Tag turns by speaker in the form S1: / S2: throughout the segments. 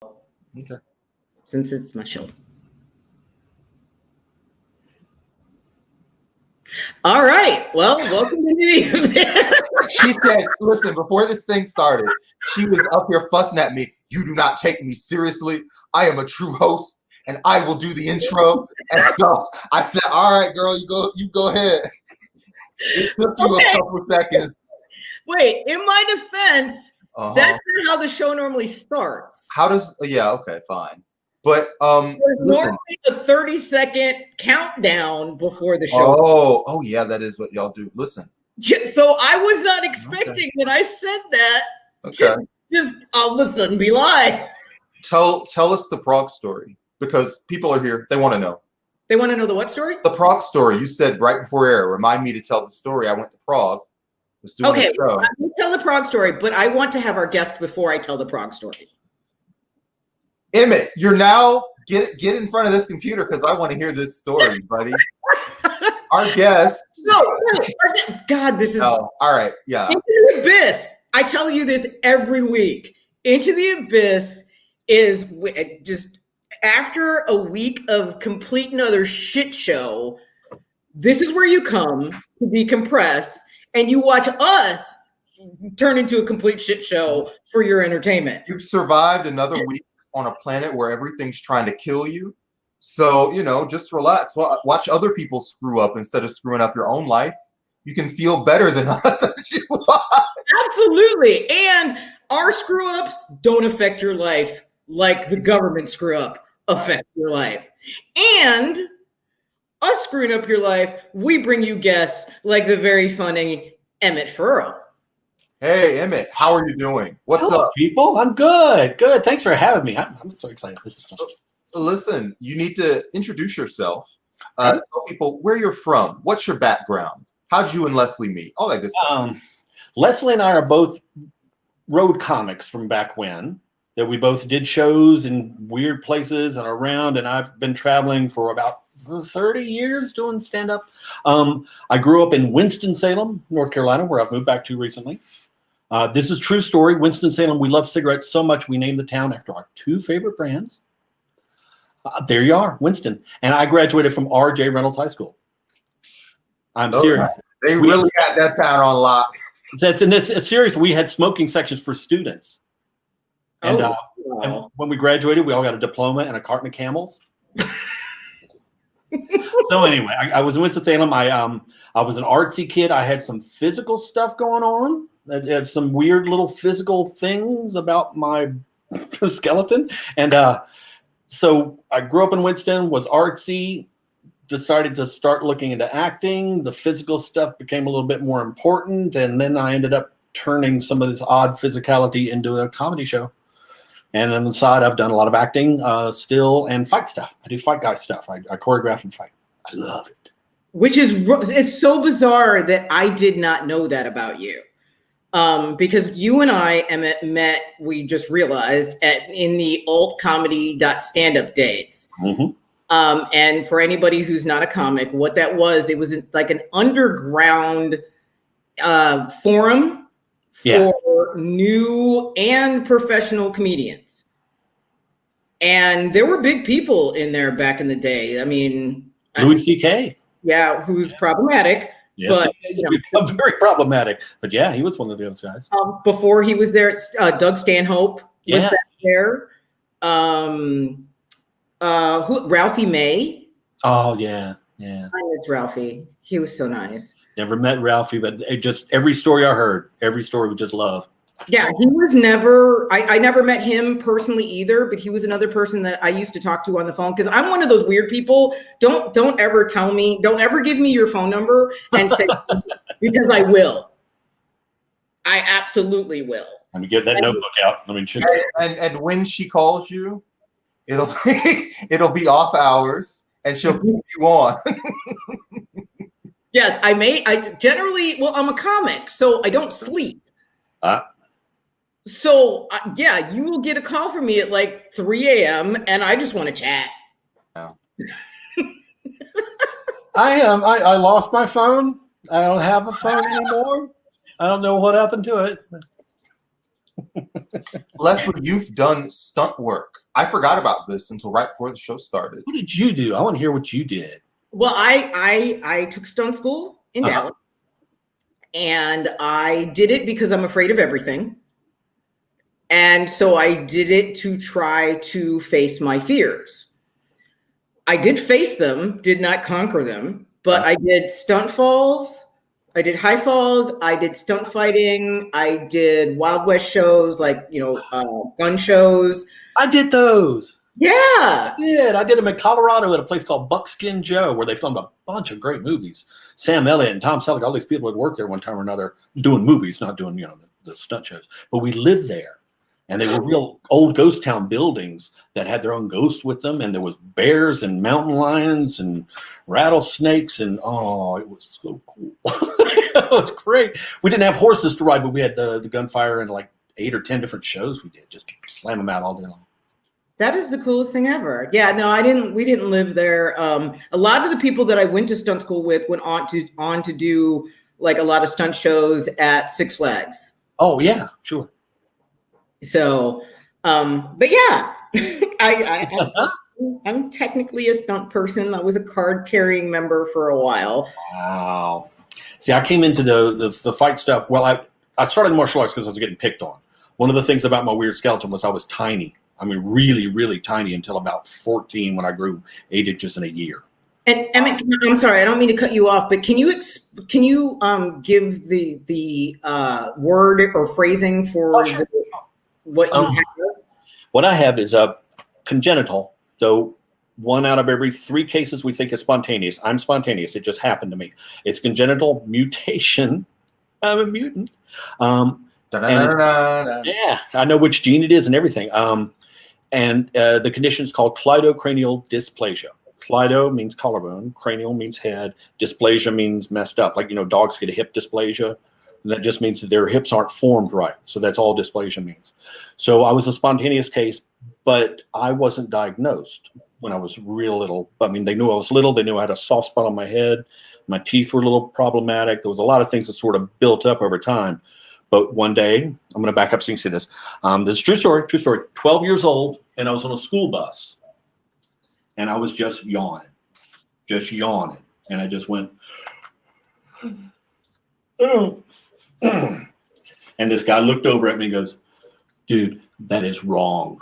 S1: Okay.
S2: Since it's my show. All right. Well, welcome to the
S1: She said, listen, before this thing started, she was up here fussing at me. You do not take me seriously. I am a true host and I will do the intro. And so I said, all right, girl, you go ahead. It took you a couple seconds.
S2: Wait, in my defense, that's not how the show normally starts.
S1: How does, yeah, okay, fine. But
S2: there's normally a 30-second countdown before the show.
S1: Oh yeah, that is what y'all do. Listen.
S2: So I was not expecting that I said that.
S1: Okay.
S2: Just listen, be live.
S1: Tell us the Prague story, because people are here. They want to know.
S2: They want to know the what story?
S1: The Prague story. You said right before air. Remind me to tell the story. I went to Prague. Was doing a show.
S2: I will tell the Prague story, but I want to have our guest before I tell the Prague story.
S1: Emmett, you're now get in front of this computer because I want to hear this story, buddy. Our guest.
S2: No, God, this is.
S1: Oh, all right, yeah.
S2: Into the Abyss. I tell you this every week. Into the Abyss is just after a week of complete another shit show. This is where you come to decompress, and you watch us turn into a complete shit show for your entertainment.
S1: You've survived another week on a planet where everything's trying to kill you. So, just relax. Watch other people screw up instead of screwing up your own life. You can feel better than us as you are.
S2: Absolutely. And our screw-ups don't affect your life like the government screw-up affects your life. And us screwing up your life, we bring you guests like the very funny Emmett Furrow.
S1: Hey, Emmett, how are you doing? What's up,
S3: people? I'm good. Good. Thanks for having me. I'm so excited. This is fun.
S1: Listen, you need to introduce yourself. Tell people where you're from. What's your background? How'd you and Leslie meet? All that good stuff.
S3: Leslie and I are both road comics from back when. That we both did shows in weird places and around, and I've been traveling for about 30 years doing stand-up. I grew up in Winston-Salem, North Carolina, where I've moved back to recently. This is true story. Winston-Salem, we love cigarettes so much we named the town after our two favorite brands. There you are, Winston. And I graduated from R.J. Reynolds High School. I'm serious.
S1: They really got that town on lock.
S3: It's serious. We had smoking sections for students. And, and when we graduated, we all got a diploma and a carton of Camels. So anyway, I was in Winston-Salem. I was an artsy kid. I had some physical stuff going on. I had some weird little physical things about my skeleton. And so I grew up in Winston, was artsy, decided to start looking into acting. The physical stuff became a little bit more important. And then I ended up turning some of this odd physicality into a comedy show. And on the side, I've done a lot of acting still and fight stuff. I do fight guy stuff. I choreograph and fight. I love it.
S2: Which is, it's so bizarre that I did not know that about you. Because you and I, Emmett, met, we just realized, in the altcomedy.standup days.
S3: Mm-hmm.
S2: And for anybody who's not a comic, what that was, it was like an underground forum for new and professional comedians. And there were big people in there back in the day. I mean,
S3: Louis C.K.
S2: Yeah, who's problematic.
S3: Yes, he's become very problematic. But yeah, he was one of those guys.
S2: Before he was there, Doug Stanhope was back there. Ralphie May.
S3: Oh yeah.
S2: I miss Ralphie. He was so nice.
S3: Never met Ralphie, but just every story I heard, every story we just love.
S2: Yeah, he was never, I never met him personally either, but he was another person that I used to talk to on the phone because I'm one of those weird people. Don't ever tell me, don't ever give me your phone number and say, because I will. I absolutely will.
S3: Let me get that notebook out.
S1: And when she calls you, it'll be off hours and she'll keep you on.
S2: Yes, I generally, well, I'm a comic, so I don't sleep. So yeah, you will get a call from me at like 3 a.m. and I just want to chat.
S1: Yeah.
S3: I lost my phone. I don't have a phone anymore. I don't know what happened to it.
S1: Leslie, you've done stunt work. I forgot about this until right before the show started.
S3: What did you do? I want to hear what you did.
S2: Well, I took stunt school in
S3: Uh-huh.
S2: Dallas, and I did it because I'm afraid of everything. And so I did it to try to face my fears. I did face them, did not conquer them, but I did stunt falls. I did high falls. I did stunt fighting. I did Wild West shows, like, gun shows.
S3: I did those.
S2: Yeah.
S3: I did them in Colorado at a place called Buckskin Joe, where they filmed a bunch of great movies. Sam Elliott and Tom Selleck, all these people had worked there one time or another doing movies, not doing, the stunt shows. But we lived there. And they were real old ghost town buildings that had their own ghosts with them. And there was bears and mountain lions and rattlesnakes. And, oh, it was so cool. It was great. We didn't have horses to ride, but we had the gunfire and like 8 or 10 different shows we did. Just slam them out all day long.
S2: That is the coolest thing ever. Yeah, no, we didn't live there. A lot of the people that I went to stunt school with went on to do like a lot of stunt shows at Six Flags.
S3: Oh, yeah, sure.
S2: So, but yeah, I'm technically a stunt person. I was a card carrying member for a while.
S3: Wow. See, I came into the fight stuff. Well, I started martial arts because I was getting picked on. One of the things about my weird skeleton was I was tiny. I mean, really, really tiny until about 14 when I grew 8 inches in a year.
S2: And Emmett, I'm sorry, I don't mean to cut you off, but can you give the word or phrasing for
S3: Sure.
S2: what you have?
S3: What I have is a congenital, though 1 out of every 3 cases we think is spontaneous. I'm spontaneous. It just happened to me. It's congenital mutation. I'm a mutant. Yeah, I know which gene it is and everything. And the condition is called cleidocranial dysplasia. Cleido means collarbone, cranial means head, dysplasia means messed up. Like, dogs get a hip dysplasia. And that just means that their hips aren't formed right. So that's all dysplasia means. So I was a spontaneous case, but I wasn't diagnosed when I was real little. I mean, they knew I was little. They knew I had a soft spot on my head. My teeth were a little problematic. There was a lot of things that sort of built up over time. But one day, I'm going to back up so you can see this. This is true story, 12 years old, and I was on a school bus. And I was just yawning. And I just went, oh. And this guy looked over at me and goes, dude, that is wrong.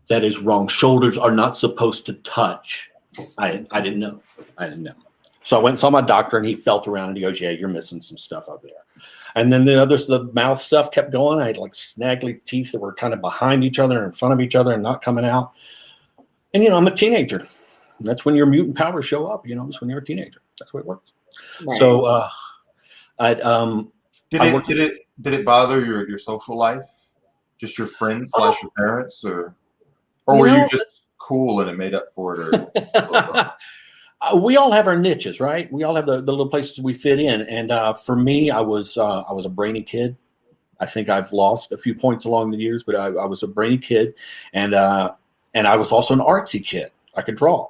S3: That is wrong. Shoulders are not supposed to touch. I didn't know. So I went and saw my doctor, and he felt around and he goes, yeah, you're missing some stuff up there. And then the mouth stuff kept going. I had like snaggly teeth that were kind of behind each other, in front of each other, and not coming out. And, I'm a teenager. That's when your mutant powers show up, it's when you're a teenager. That's the way it works. Right. So
S1: did it bother your social life? Just your friends / your parents, or were you just cool and it made up for it?
S3: We all have our niches, right? We all have the little places we fit in. And for me, I was a brainy kid. I think I've lost a few points along the years, but I was a brainy kid, and I was also an artsy kid. I could draw.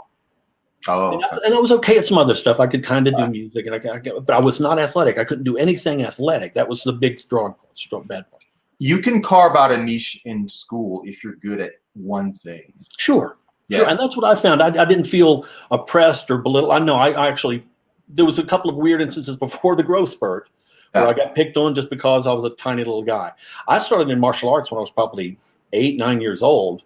S3: Oh, okay. And I was okay at some other stuff. I could kind of do music, but I was not athletic. I couldn't do anything athletic. That was the big bad part.
S1: You can carve out a niche in school if you're good at one thing.
S3: Sure. And that's what I found. I didn't feel oppressed or belittled. I know I actually, there was a couple of weird instances before the growth spurt where I got picked on just because I was a tiny little guy. I started in martial arts when I was probably 8, 9 years old.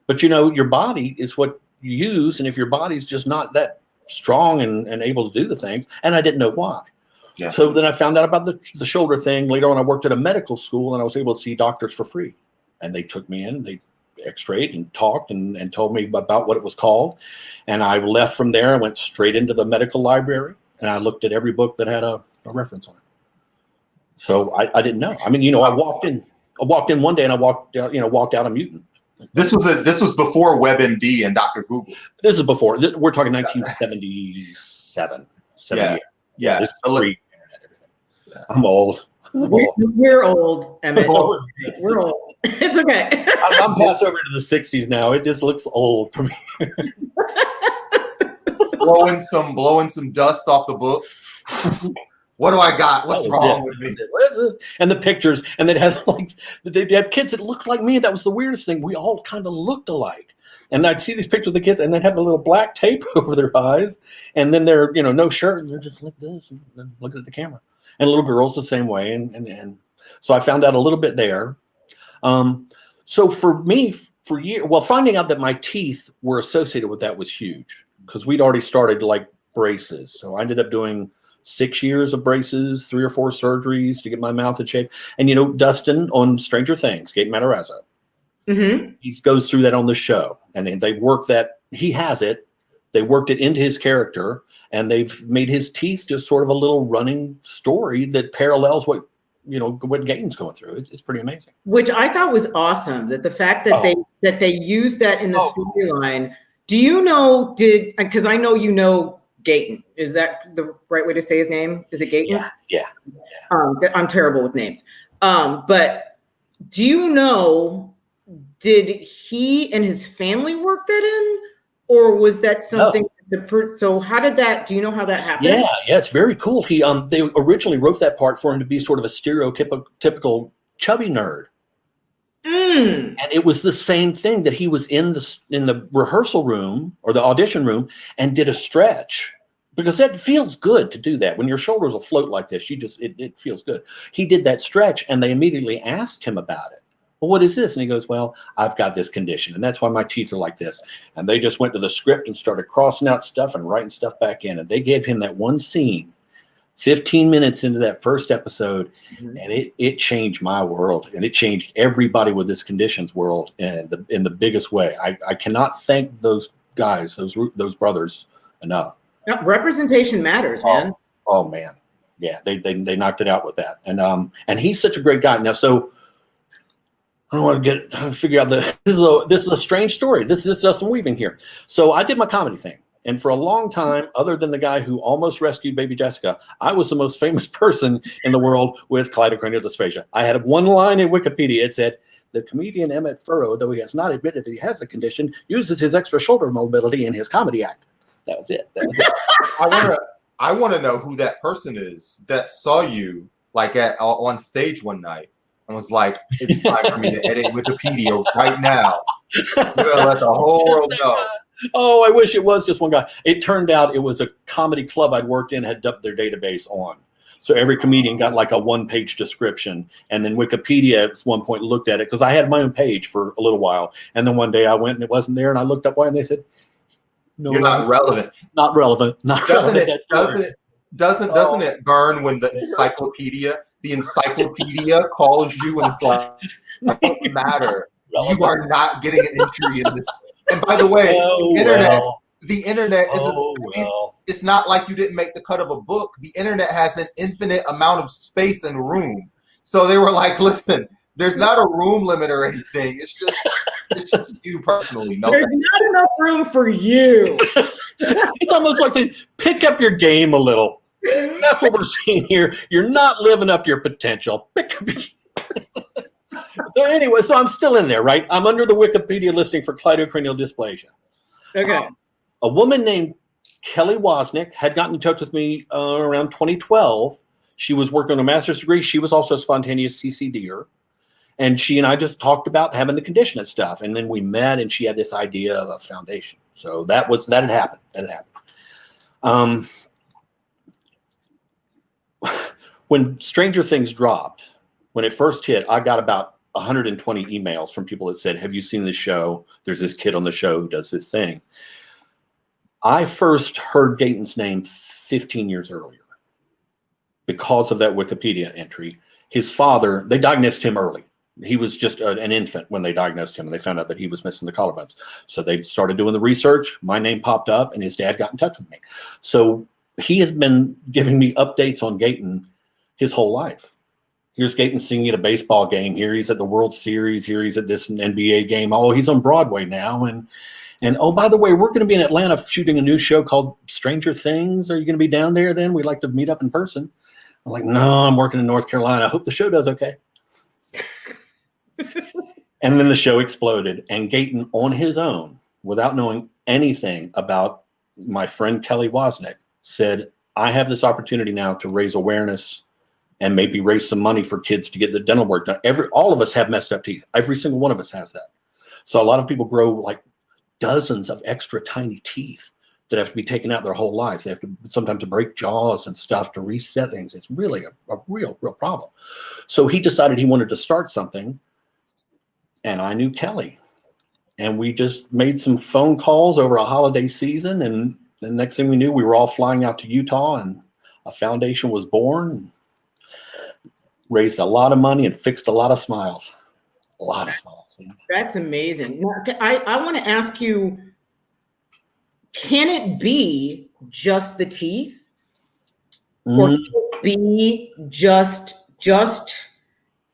S3: But, your body is what you use. And if your body's just not that strong and able to do the things, and I didn't know why. Yeah. So then I found out about the shoulder thing. Later on, I worked at a medical school, and I was able to see doctors for free. And they took me in, they x-rayed and talked and told me about what it was called. And I left from there. I went straight into the medical library, and I looked at every book that had a reference on it. So I didn't know. I mean, I walked in one day, and I walked out a mutant. This
S1: was before WebMD and Dr. Google.
S3: This is before. We're talking 1977.
S1: Yeah.
S3: This is pre-internet, everything. Yeah. I'm old.
S2: We're old, Emmett. We're old. It's okay.
S3: I'm past over to the 60s now. It just looks old for me.
S1: blowing some dust off the books. What do I got? What's wrong with me?
S3: And the pictures, and they'd have like they'd have kids that looked like me. That was the weirdest thing. We all kind of looked alike. And I'd see these pictures of the kids, and they'd have the little black tape over their eyes, and then they're no shirt, and they're just like this, and then looking at the camera. And little girls the same way, and so I found out a little bit there. So for me, for years, finding out that my teeth were associated with that was huge because we'd already started like braces. So I ended up doing 6 years of braces, 3 or 4 surgeries to get my mouth in shape. And Dustin on Stranger Things, Gaten Matarazzo, he goes through that on the show, and they work that. He has it. They worked it into his character, and they've made his teeth just sort of a little running story that parallels what Gaten's going through. It's pretty amazing.
S2: Which I thought was awesome. That the fact that they used that in the storyline. Do you know? Because I know Gaten. Is that the right way to say his name? Is it Gaten?
S3: Yeah.
S2: I'm terrible with names. But do you know? Did he and his family work that in, or was that something? No. So how did that? Do you know how that happened?
S3: Yeah, it's very cool. They originally wrote that part for him to be sort of a stereotypical chubby nerd. And it was the same thing that he was in the rehearsal room or the audition room and did a stretch, because that feels good to do that when your shoulders will float like this. It feels good. He did that stretch, and they immediately asked him about it. Well, what is this? And he goes, well, I've got this condition, and that's why my teeth are like this. And they just went to the script and started crossing out stuff and writing stuff back in. And they gave him that one scene 15 minutes into that first episode, and it changed my world, and it changed everybody with this conditions world in the biggest way. I cannot thank those guys, those brothers, enough.
S2: Now, representation matters, man.
S3: Oh man. Yeah, they knocked it out with that. And he's such a great guy. Now, so I don't want to figure out this is a strange story. This is Dustin Weaving here. So I did my comedy thing. And for a long time, other than the guy who almost rescued baby Jessica, I was the most famous person in the world with cleidocranial dysplasia. I had one line in Wikipedia. It said, the comedian Emmett Furrow, though he has not admitted that he has the condition, uses his extra shoulder mobility in his comedy act. That was it.
S1: I want to know who that person is that saw you like on stage one night and was like, it's time for me to edit Wikipedia right now. You're gonna let the whole world know.
S3: Oh, I wish it was just one guy. It turned out it was a comedy club I'd worked in had dumped their database on. So every comedian got like a one-page description. And then Wikipedia at one point looked at it because I had my own page for a little while. And then one day I went and it wasn't there. And I looked up why, and they said, no,
S1: you're not relevant.
S3: Not relevant. Not relevant.
S1: Doesn't it burn when the encyclopedia calls you and it's like, it doesn't matter. You are not getting an entry in this. And by the way, the internet it's not like you didn't make the cut of a book. The internet has an infinite amount of space and room. So they were like, listen, there's not a room limit or anything. It's just you personally. No,
S2: there's not enough room for you.
S3: It's almost like saying, pick up your game a little. That's what we're seeing here. You're not living up to your potential. Pick up So anyway, so I'm still in there, right? I'm under the Wikipedia listing for cleidocranial dysplasia.
S2: Okay.
S3: A woman named Kelly Wozniak had gotten in touch with me around 2012. She was working on a master's degree. She was also a spontaneous CCDer. And she and I just talked about having the condition and stuff. And then we met, and she had this idea of a foundation. So that had happened. When Stranger Things dropped, when it first hit, I got about 120 emails from people that said, have you seen this show? There's this kid on the show who does this thing. I first heard Gaten's name 15 years earlier because of that Wikipedia entry. His father, they diagnosed him early. He was just an infant when they diagnosed him, and they found out that he was missing the collarbones. So they started doing the research. My name popped up, and his dad got in touch with me. So he has been giving me updates on Gaten his whole life. Here's Gaten singing at a baseball game. Here he's at the World Series. Here he's at this NBA game. Oh, he's on Broadway now. And oh, by the way, we're going to be in Atlanta shooting a new show called Stranger Things. Are you going to be down there then? We'd like to meet up in person. I'm like, no, I'm working in North Carolina. I hope the show does okay. And then the show exploded. And Gaten, on his own, without knowing anything about my friend Kelly Wozniak, said, I have this opportunity now to raise awareness and maybe raise some money for kids to get the dental work done. All of us have messed up teeth. Every single one of us has that. So a lot of people grow like dozens of extra tiny teeth that have to be taken out their whole lives. They have to sometimes to break jaws and stuff to reset things. It's really a real problem. So he decided he wanted to start something, and I knew Kelly. And we just made some phone calls over a holiday season, and the next thing we knew, we were all flying out to Utah, and a foundation was born, raised a lot of money, and fixed a lot of smiles. A lot of smiles.
S2: That's amazing. Now, I want to ask you, can it be just the teeth? Or can it be just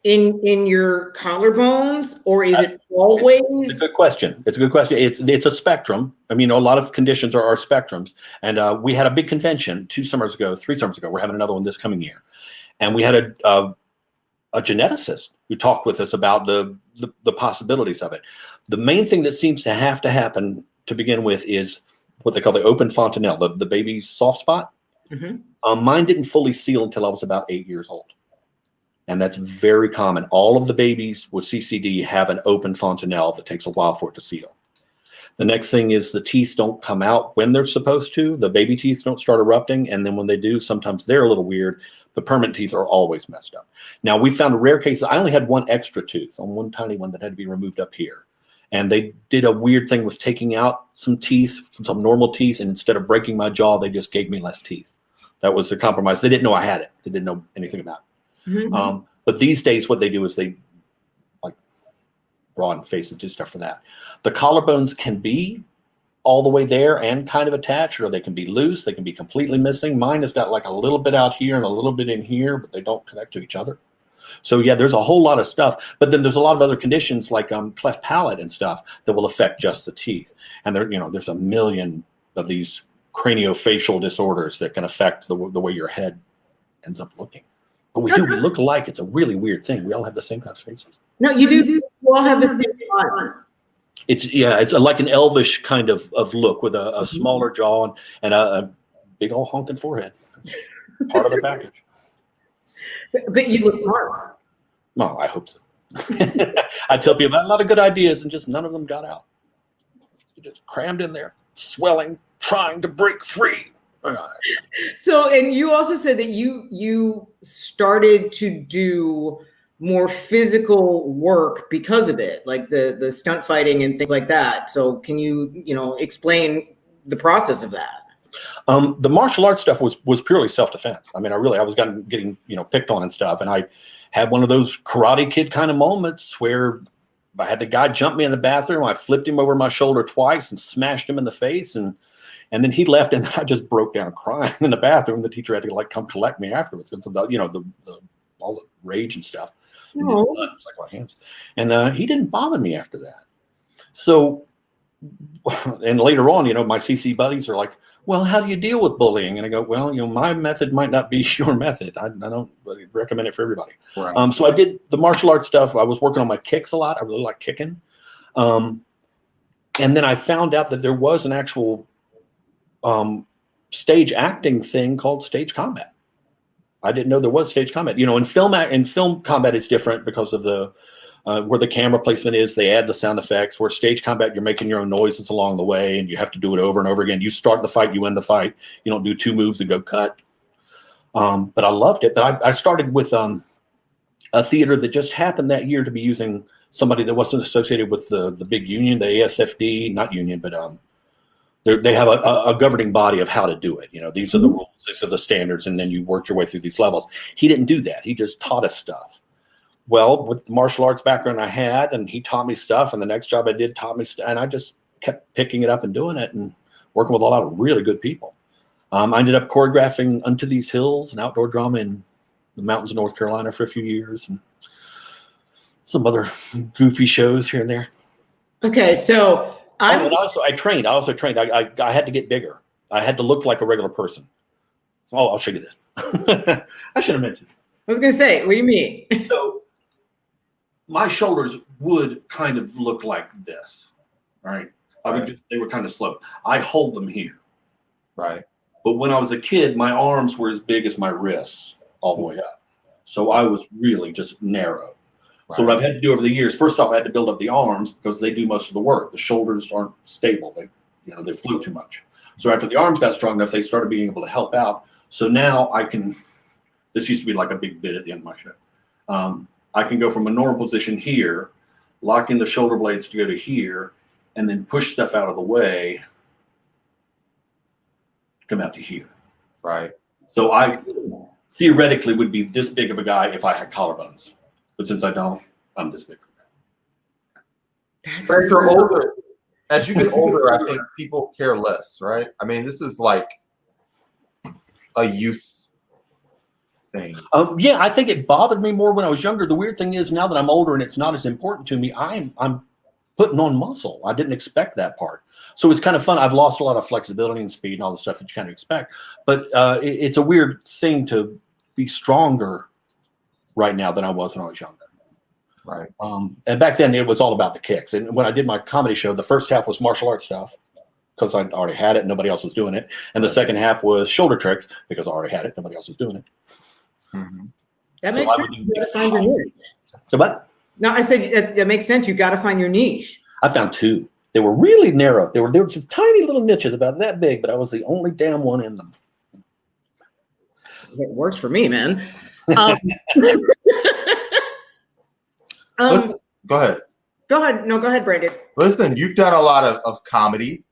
S2: in your collarbones, or is it always?
S3: It's a good question. It's a good question. It's a spectrum. I mean, a lot of conditions are spectrums. And we had a big convention 3 summers ago. We're having another one this coming year. And we had a geneticist who talked with us about the possibilities of it. The main thing that seems to have to happen to begin with is what they call the open fontanelle, the baby's soft spot. Mm-hmm. Mine didn't fully seal until I was about 8 years old. And that's very common. All of the babies with CCD have an open fontanelle that takes a while for it to seal. The next thing is the teeth don't come out when they're supposed to. The baby teeth don't start erupting. And then when they do, sometimes they're a little weird. The permanent teeth are always messed up. Now, we found a rare case. I only had one extra tooth on one tiny one that had to be removed up here. And they did a weird thing with taking out some teeth, some normal teeth. And instead of breaking my jaw, they just gave me less teeth. That was the compromise. They didn't know I had it. They didn't know anything about it. Mm-hmm. But these days, what they do is they like broaden faces, do stuff for that. The collarbones can be all the way there and kind of attached, or they can be loose. They can be completely missing. Mine has got like a little bit out here and a little bit in here, but they don't connect to each other. So yeah, there's a whole lot of stuff. But then there's a lot of other conditions like cleft palate and stuff that will affect just the teeth. And there's a million of these craniofacial disorders that can affect the way your head ends up looking. But we look alike. It's a really weird thing. We all have the same kind of faces.
S2: No, you do. You all have the same eyes.
S3: It's like an elvish kind of look with a smaller jaw and a big old honking forehead. It's part of the package.
S2: But you look smart.
S3: No, I hope so. I tell people I had a lot of good ideas and just none of them got out. Just crammed in there, swelling, trying to break free.
S2: So, and you also said that you started to do more physical work because of it, like the stunt fighting and things like that. So can you explain the process of that?
S3: The martial arts stuff was purely self-defense. I mean, I was getting picked on and stuff. And I had one of those Karate Kid kind of moments where I had the guy jump me in the bathroom. I flipped him over my shoulder twice and smashed him in the face. And then he left, and I just broke down crying in the bathroom. The teacher had to come collect me afterwards because of all the rage and stuff. And blood was like my hands. And he didn't bother me after that. So, and later on, my CC buddies are like, "Well, how do you deal with bullying?" And I go, "Well, my method might not be your method. I don't recommend it for everybody." Right. So I did the martial arts stuff. I was working on my kicks a lot. I really like kicking. And then I found out that there was an actual stage acting thing called stage combat. I didn't know there was stage combat. In film combat it's different because of the where the camera placement is. They add the sound effects. Where stage combat, you're making your own noises along the way, and you have to do it over and over again. You start the fight, you end the fight. You don't do 2 moves and go cut. But I loved it. But I started with a theater that just happened that year to be using somebody that wasn't associated with the big union, the ASFD, not union, but they have a governing body of how to do it. These are the rules, these are the standards, and then you work your way through these levels. He didn't do that. He just taught us stuff. Well, with the martial arts background I had, and he taught me stuff, and the next job I did taught me stuff, and I just kept picking it up and doing it and working with a lot of really good people. I ended up choreographing Unto These Hills, an outdoor drama in the mountains of North Carolina for a few years, and some other goofy shows here and there.
S2: Okay, so
S3: I trained. I had to get bigger. I had to look like a regular person. Oh, I'll show you this. I should have mentioned.
S2: I was going to say, what do you mean?
S3: So my shoulders would kind of look like this, right? They were kind of sloped. I hold them here.
S1: Right.
S3: But when I was a kid, my arms were as big as my wrists all the way up. So I was really just narrow. Right. So what I've had to do over the years, first off, I had to build up the arms because they do most of the work. The shoulders aren't stable. They float too much. So after the arms got strong enough, they started being able to help out. So now I can, this used to be like a big bit at the end of my show. I can go from a normal position here, lock in the shoulder blades to go to here, and then push stuff out of the way, come out to here.
S1: Right.
S3: So I theoretically would be this big of a guy if I had collarbones. But since I don't, I'm this big.
S1: As you're older, as you get older, I think people care less, right? I mean, this is like a youth thing.
S3: Yeah, I think it bothered me more when I was younger. The weird thing is now that I'm older and it's not as important to me, I'm putting on muscle. I didn't expect that part. So it's kind of fun. I've lost a lot of flexibility and speed and all the stuff that you kind of expect. But it's a weird thing to be stronger right now than I was when I was younger.
S1: Right.
S3: And back then it was all about the kicks. And when I did my comedy show, the first half was martial arts stuff because I already had it and nobody else was doing it. And the second half was shoulder tricks because I already had it. Nobody else was doing it.
S2: Mm-hmm. That makes sense. You got to find your niche.
S3: So what?
S2: No, I said that makes sense. You got to find your niche.
S3: I found two. They were really narrow. They were just tiny little niches about that big, but I was the only damn one in them.
S2: It works for me, man.
S1: Go ahead.
S2: Go ahead. No, go ahead, Brandon.
S1: Listen, you've done a lot of comedy.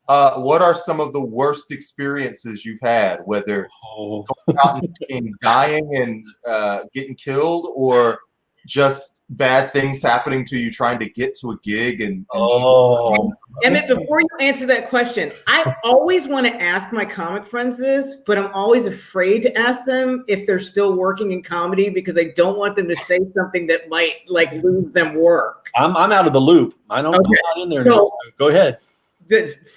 S1: What are some of the worst experiences you've had, whether going out and dying and getting killed, or just bad things happening to you trying to get to a gig? And
S2: Emmett, before you answer that question, I always want to ask my comic friends this, but I'm always afraid to ask them if they're still working in comedy because I don't want them to say something that might like lose them work.
S3: I'm out of the loop. I'm not in there. No. Go ahead.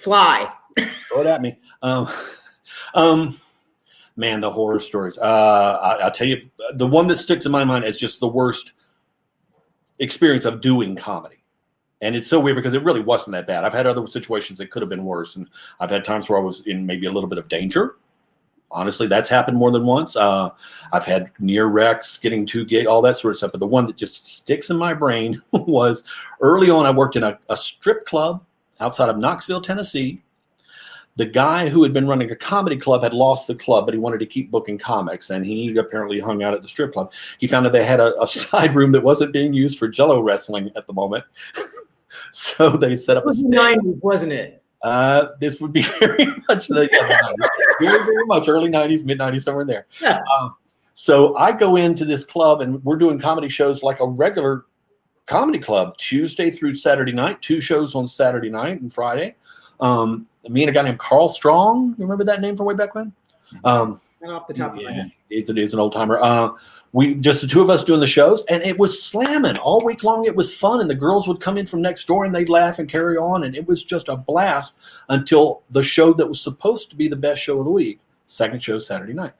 S2: Fly.
S3: Throw it at me. Man, the horror stories. I'll tell you, the one that sticks in my mind is just the worst experience of doing comedy. And it's so weird because it really wasn't that bad. I've had other situations that could have been worse. And I've had times where I was in maybe a little bit of danger. Honestly, that's happened more than once. I've had near wrecks, getting too gay, all that sort of stuff. But the one that just sticks in my brain was early on, I worked in a strip club outside of Knoxville, Tennessee. The guy who had been running a comedy club had lost the club, but he wanted to keep booking comics, and he apparently hung out at the strip club. He found that they had a side room that wasn't being used for Jello wrestling at the moment. So they set up a stage.
S2: 90s, wasn't it?
S3: This would be very much the 90s. Very, very much early 90s, mid 90s, somewhere in there.
S2: Yeah.
S3: So I go into this club, and we're doing comedy shows like a regular comedy club, Tuesday through Saturday night, 2 shows on Saturday night and Friday. Me and a guy named Carl Strong. You remember that name from way back when?
S2: Not off the top of my head.
S3: It is an old timer. We just the two of us doing the shows, and it was slamming all week long. It was fun, and the girls would come in from next door and they'd laugh and carry on, and it was just a blast until the show that was supposed to be the best show of the week, second show Saturday night.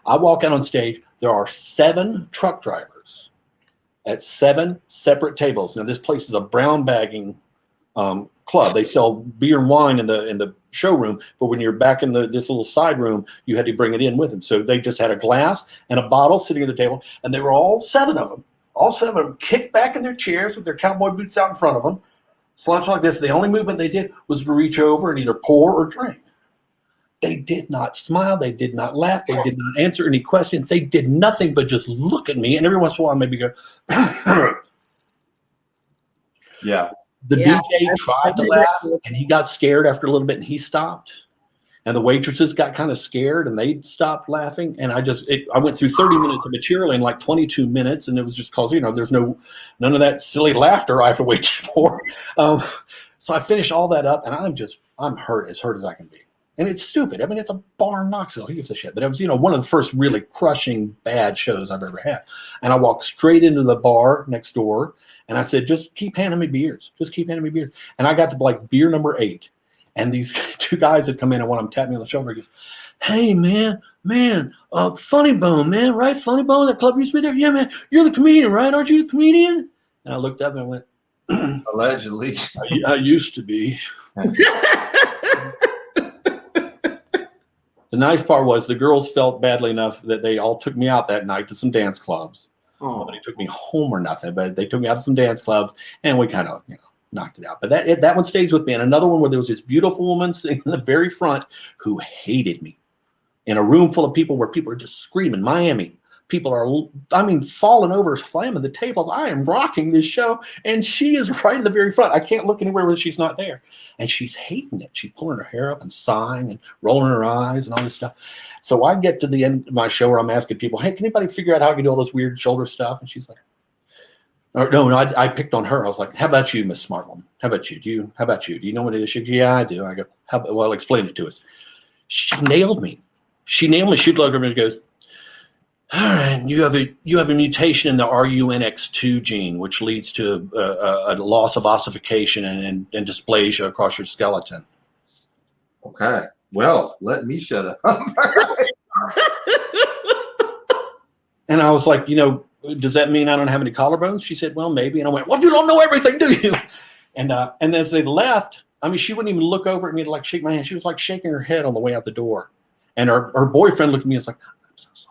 S3: I walk out on stage. There are 7 truck drivers at 7 separate tables. Now this place is a brown bagging club. They sell beer and wine in the showroom, but when you're back in this little side room, you had to bring it in with them. So they just had a glass and a bottle sitting at the table, and they were all 7 of them kicked back in their chairs with their cowboy boots out in front of them, slouched like this. The only movement they did was to reach over and either pour or drink. They did not smile. They did not laugh. They did not answer any questions. They did nothing but just look at me, and every once in a while maybe go,
S1: yeah.
S3: The DJ tried to laugh, and he got scared after a little bit, and he stopped. And the waitresses got kind of scared, and they stopped laughing. And I went through 30 minutes of material in like 22 minutes, and it was just because, there's none of that silly laughter I have to wait for. So I finished all that up, and I'm hurt as I can be. And it's stupid. I mean, it's a bar in Knoxville. Who gives a shit? But it was, one of the first really crushing bad shows I've ever had. And I walked straight into the bar next door, and I said, just keep handing me beers. Just keep handing me beers. And I got to like beer number 8. And these 2 guys had come in, and one of them tapped me on the shoulder. He goes, hey, man, Funny Bone, man, right? Funny Bone, that club used to be there? Yeah, man, you're the comedian, right? Aren't you the comedian? And I looked up and I went,
S1: allegedly.
S3: I used to be. The nice part was the girls felt badly enough that they all took me out that night to some dance clubs. Nobody took me home or nothing, but they took me out to some dance clubs, and we kind of, knocked it out. But that one stays with me. And another one where there was this beautiful woman sitting in the very front who hated me in a room full of people where people are just screaming, Miami. People are, falling over, slamming the tables. I am rocking this show, and she is right in the very front. I can't look anywhere when she's not there. And she's hating it. She's pulling her hair up and sighing and rolling her eyes and all this stuff. So I get to the end of my show where I'm asking people, hey, can anybody figure out how I can do all this weird shoulder stuff? And she's like, no, I picked on her. I was like, how about you, Miss Smart Woman? How about you? How about you? Do you know what it is? She goes, yeah, I do. I go, well, explain it to us. She nailed me. She looked over and goes, all right, you have a mutation in the RUNX2 gene, which leads to a loss of ossification and dysplasia across your skeleton.
S1: Okay. Well, let me shut up.
S3: And I was like, does that mean I don't have any collarbones? She said, well, maybe. And I went, well, you don't know everything, do you? And as they left, she wouldn't even look over at me to like shake my hand. She was like shaking her head on the way out the door. And her boyfriend looked at me and was like, I'm so sorry.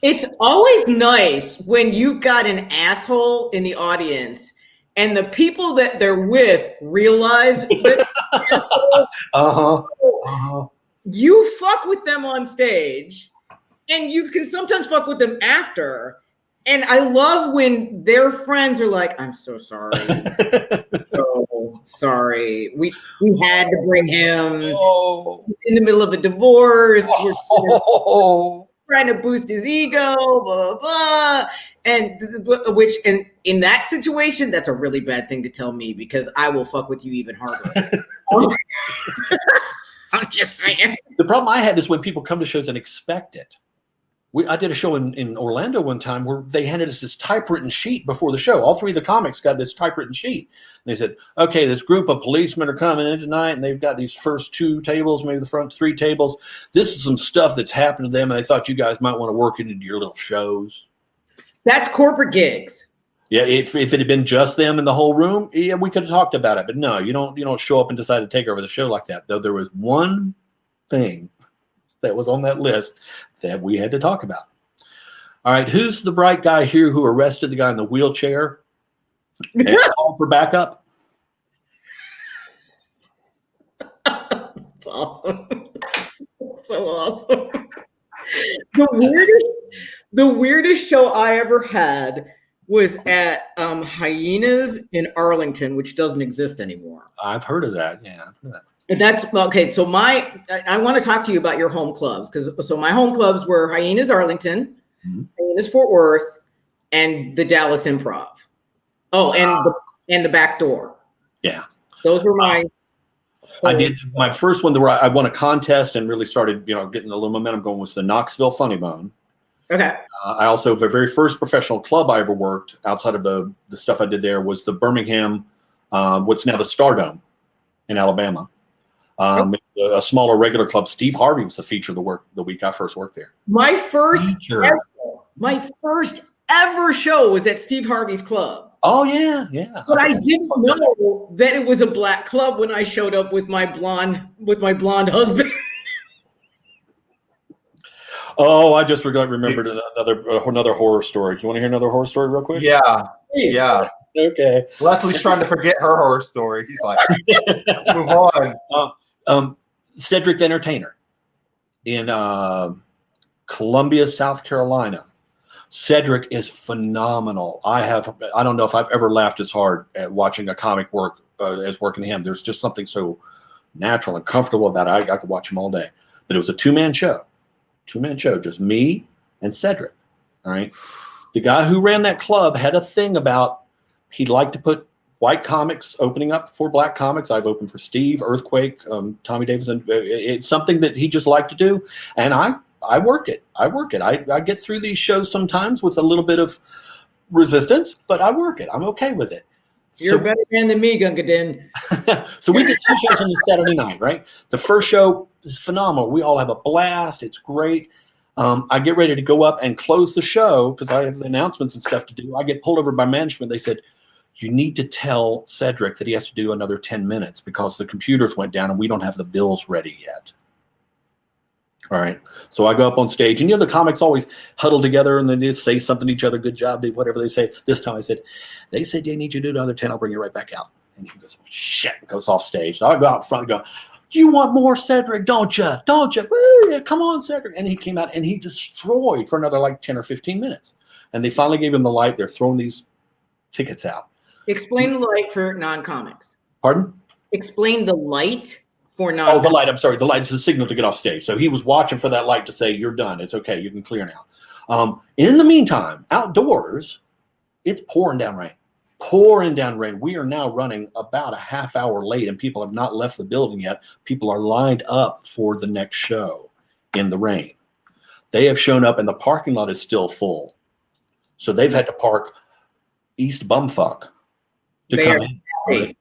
S2: It's always nice when you got an asshole in the audience and the people that they're with realize that you fuck with them on stage, and you can sometimes fuck with them after. And I love when their friends are like, I'm so sorry. So sorry. We had to bring him in the middle of a divorce. We're trying to boost his ego, blah, blah, blah. And in that situation, that's a really bad thing to tell me, because I will fuck with you even harder. I'm just saying.
S3: The problem I have is when people come to shows and expect it. I did a show in Orlando one time where they handed us this typewritten sheet before the show. All three of the comics got this typewritten sheet. And they said, okay, this group of policemen are coming in tonight, and they've got these first 2 tables, maybe the front 3 tables. This is some stuff that's happened to them, and they thought you guys might want to work it into your little shows.
S2: That's corporate gigs.
S3: Yeah, if it had been just them in the whole room, yeah, we could have talked about it. But no, you don't show up and decide to take over the show like that. Though there was one thing that was on that list that we had to talk about. All right, who's the bright guy here who arrested the guy in the wheelchair and called for backup?
S2: That's awesome. That's so awesome. The weirdest show I ever had was at Hyenas in Arlington, which doesn't exist anymore.
S3: I've heard of that. Yeah, I've heard of that.
S2: And that's okay. So I want to talk to you about your home clubs, so my home clubs were Hyenas Arlington, Hyenas Fort Worth, and the Dallas Improv. Oh, and the Back Door.
S3: Yeah,
S2: those were my.
S3: I did my first one. I won a contest and really started, getting a little momentum going. Was the Knoxville Funny Bone.
S2: Okay.
S3: I also, the very first professional club I ever worked outside of the stuff I did there was the Birmingham, what's now the Stardome in Alabama. A smaller regular club. Steve Harvey was the feature the week I first worked there.
S2: My first ever show was at Steve Harvey's club.
S3: Oh yeah, yeah.
S2: But I didn't know that it was a black club when I showed up with my blonde husband.
S3: Oh, I just remembered another horror story. You want to hear another horror story real quick?
S1: Yeah.
S2: Please.
S1: Yeah.
S3: Okay.
S1: Leslie's trying to forget her horror story. He's like, move on.
S3: Cedric the Entertainer in Columbia, South Carolina. Cedric is phenomenal. I don't know if I've ever laughed as hard at watching a comic work as working him. There's just something so natural and comfortable about it. I could watch him all day. But it was a two-man show, just me and Cedric. All right. The guy who ran that club had a thing about he'd like to put white comics opening up for black comics. I've opened for Steve, Earthquake, Tommy Davidson. It's something that he just liked to do. And I work it. I get through these shows sometimes with a little bit of resistance, but I work it. I'm okay with it.
S2: You're a better man than me, Gungadin.
S3: So we did 2 shows on the Saturday night, right? The first show is phenomenal. We all have a blast. It's great. I get ready to go up and close the show because I have announcements and stuff to do. I get pulled over by management. They said, you need to tell Cedric that he has to do another 10 minutes because the computers went down and we don't have the bills ready yet. All right. So I go up on stage, and the comics always huddle together and they just say something to each other. Good job, dude, whatever they say. This time I said, they said they need you to do another 10. I'll bring you right back out. And he goes, shit, goes off stage. So I go out front and go, do you want more, Cedric? Don't you? Don't you? Woo, yeah, come on, Cedric. And he came out and he destroyed for another like 10 or 15 minutes. And they finally gave him the light. They're throwing these tickets out.
S2: Explain the light for non-comics.
S3: Pardon?
S2: Explain the light for non-comics.
S3: Oh, the light. I'm sorry. The light is the signal to get off stage. So he was watching for that light to say, you're done. It's okay. You can clear now. In the meantime, outdoors, it's pouring down rain. Pouring down rain. We are now running about a half hour late, and people have not left the building yet. People are lined up for the next show in the rain. They have shown up, and the parking lot is still full. So they've had to park East Bumfuck to come in. Right?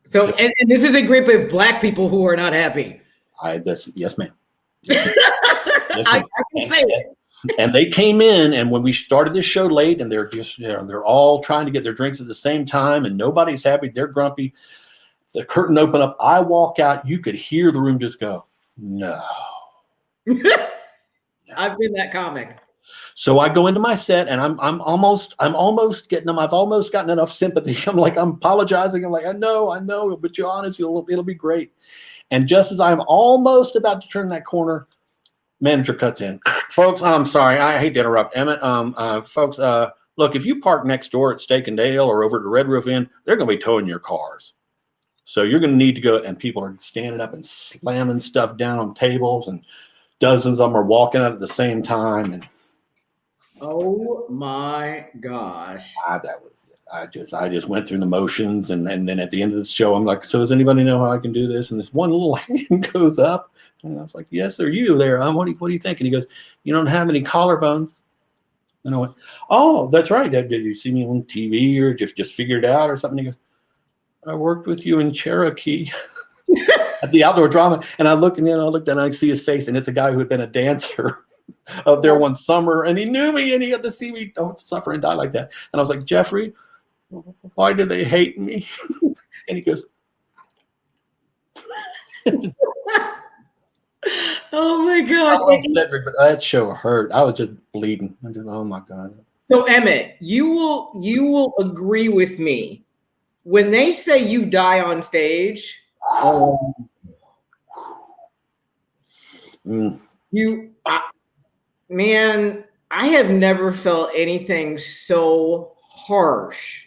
S2: So, and this is a group of black people who are not happy.
S3: Yes, ma'am. Yes, ma'am.
S2: I can say it.
S3: And they came in, and when we started this show late, and they're just, they're all trying to get their drinks at the same time, and nobody's happy. They're grumpy. The curtain opened up. I walk out. You could hear the room just go, no.
S2: I've been that comic.
S3: So I go into my set, and I'm almost getting them. I've almost gotten enough sympathy. I'm apologizing. I'm like, I know, but you're honest. It'll be great. And just as I'm almost about to turn that corner, manager cuts in. Folks, I'm sorry. I hate to interrupt, Emmett. Folks, look, if you park next door at Steak and Dale or over at the Red Roof Inn, they're going to be towing your cars. So you're going to need to go. And people are standing up and slamming stuff down on tables, and dozens of them are walking out at the same time. And
S2: oh my gosh.
S3: That was it. I just went through the motions, and then at the end of the show, I'm like, so does anybody know how I can do this? And this one little hand goes up, and I was like, yes, sir, you there. What do you think? And he goes, you don't have any collarbones. And I went, oh, that's right. Did you see me on TV or just figured it out or something? He goes, I worked with you in Cherokee at the outdoor drama. And I look, and then I looked down, and I see his face, and it's a guy who had been a dancer up there one summer, and he knew me, and he got to see me don't suffer and die like that. And I was like, Jeffrey, why do they hate me? And he goes,
S2: oh my God.
S3: Cedric, but that show hurt. I was just bleeding. Oh my God.
S2: So Emmett, you will agree with me when they say you die on stage. Man, I have never felt anything so harsh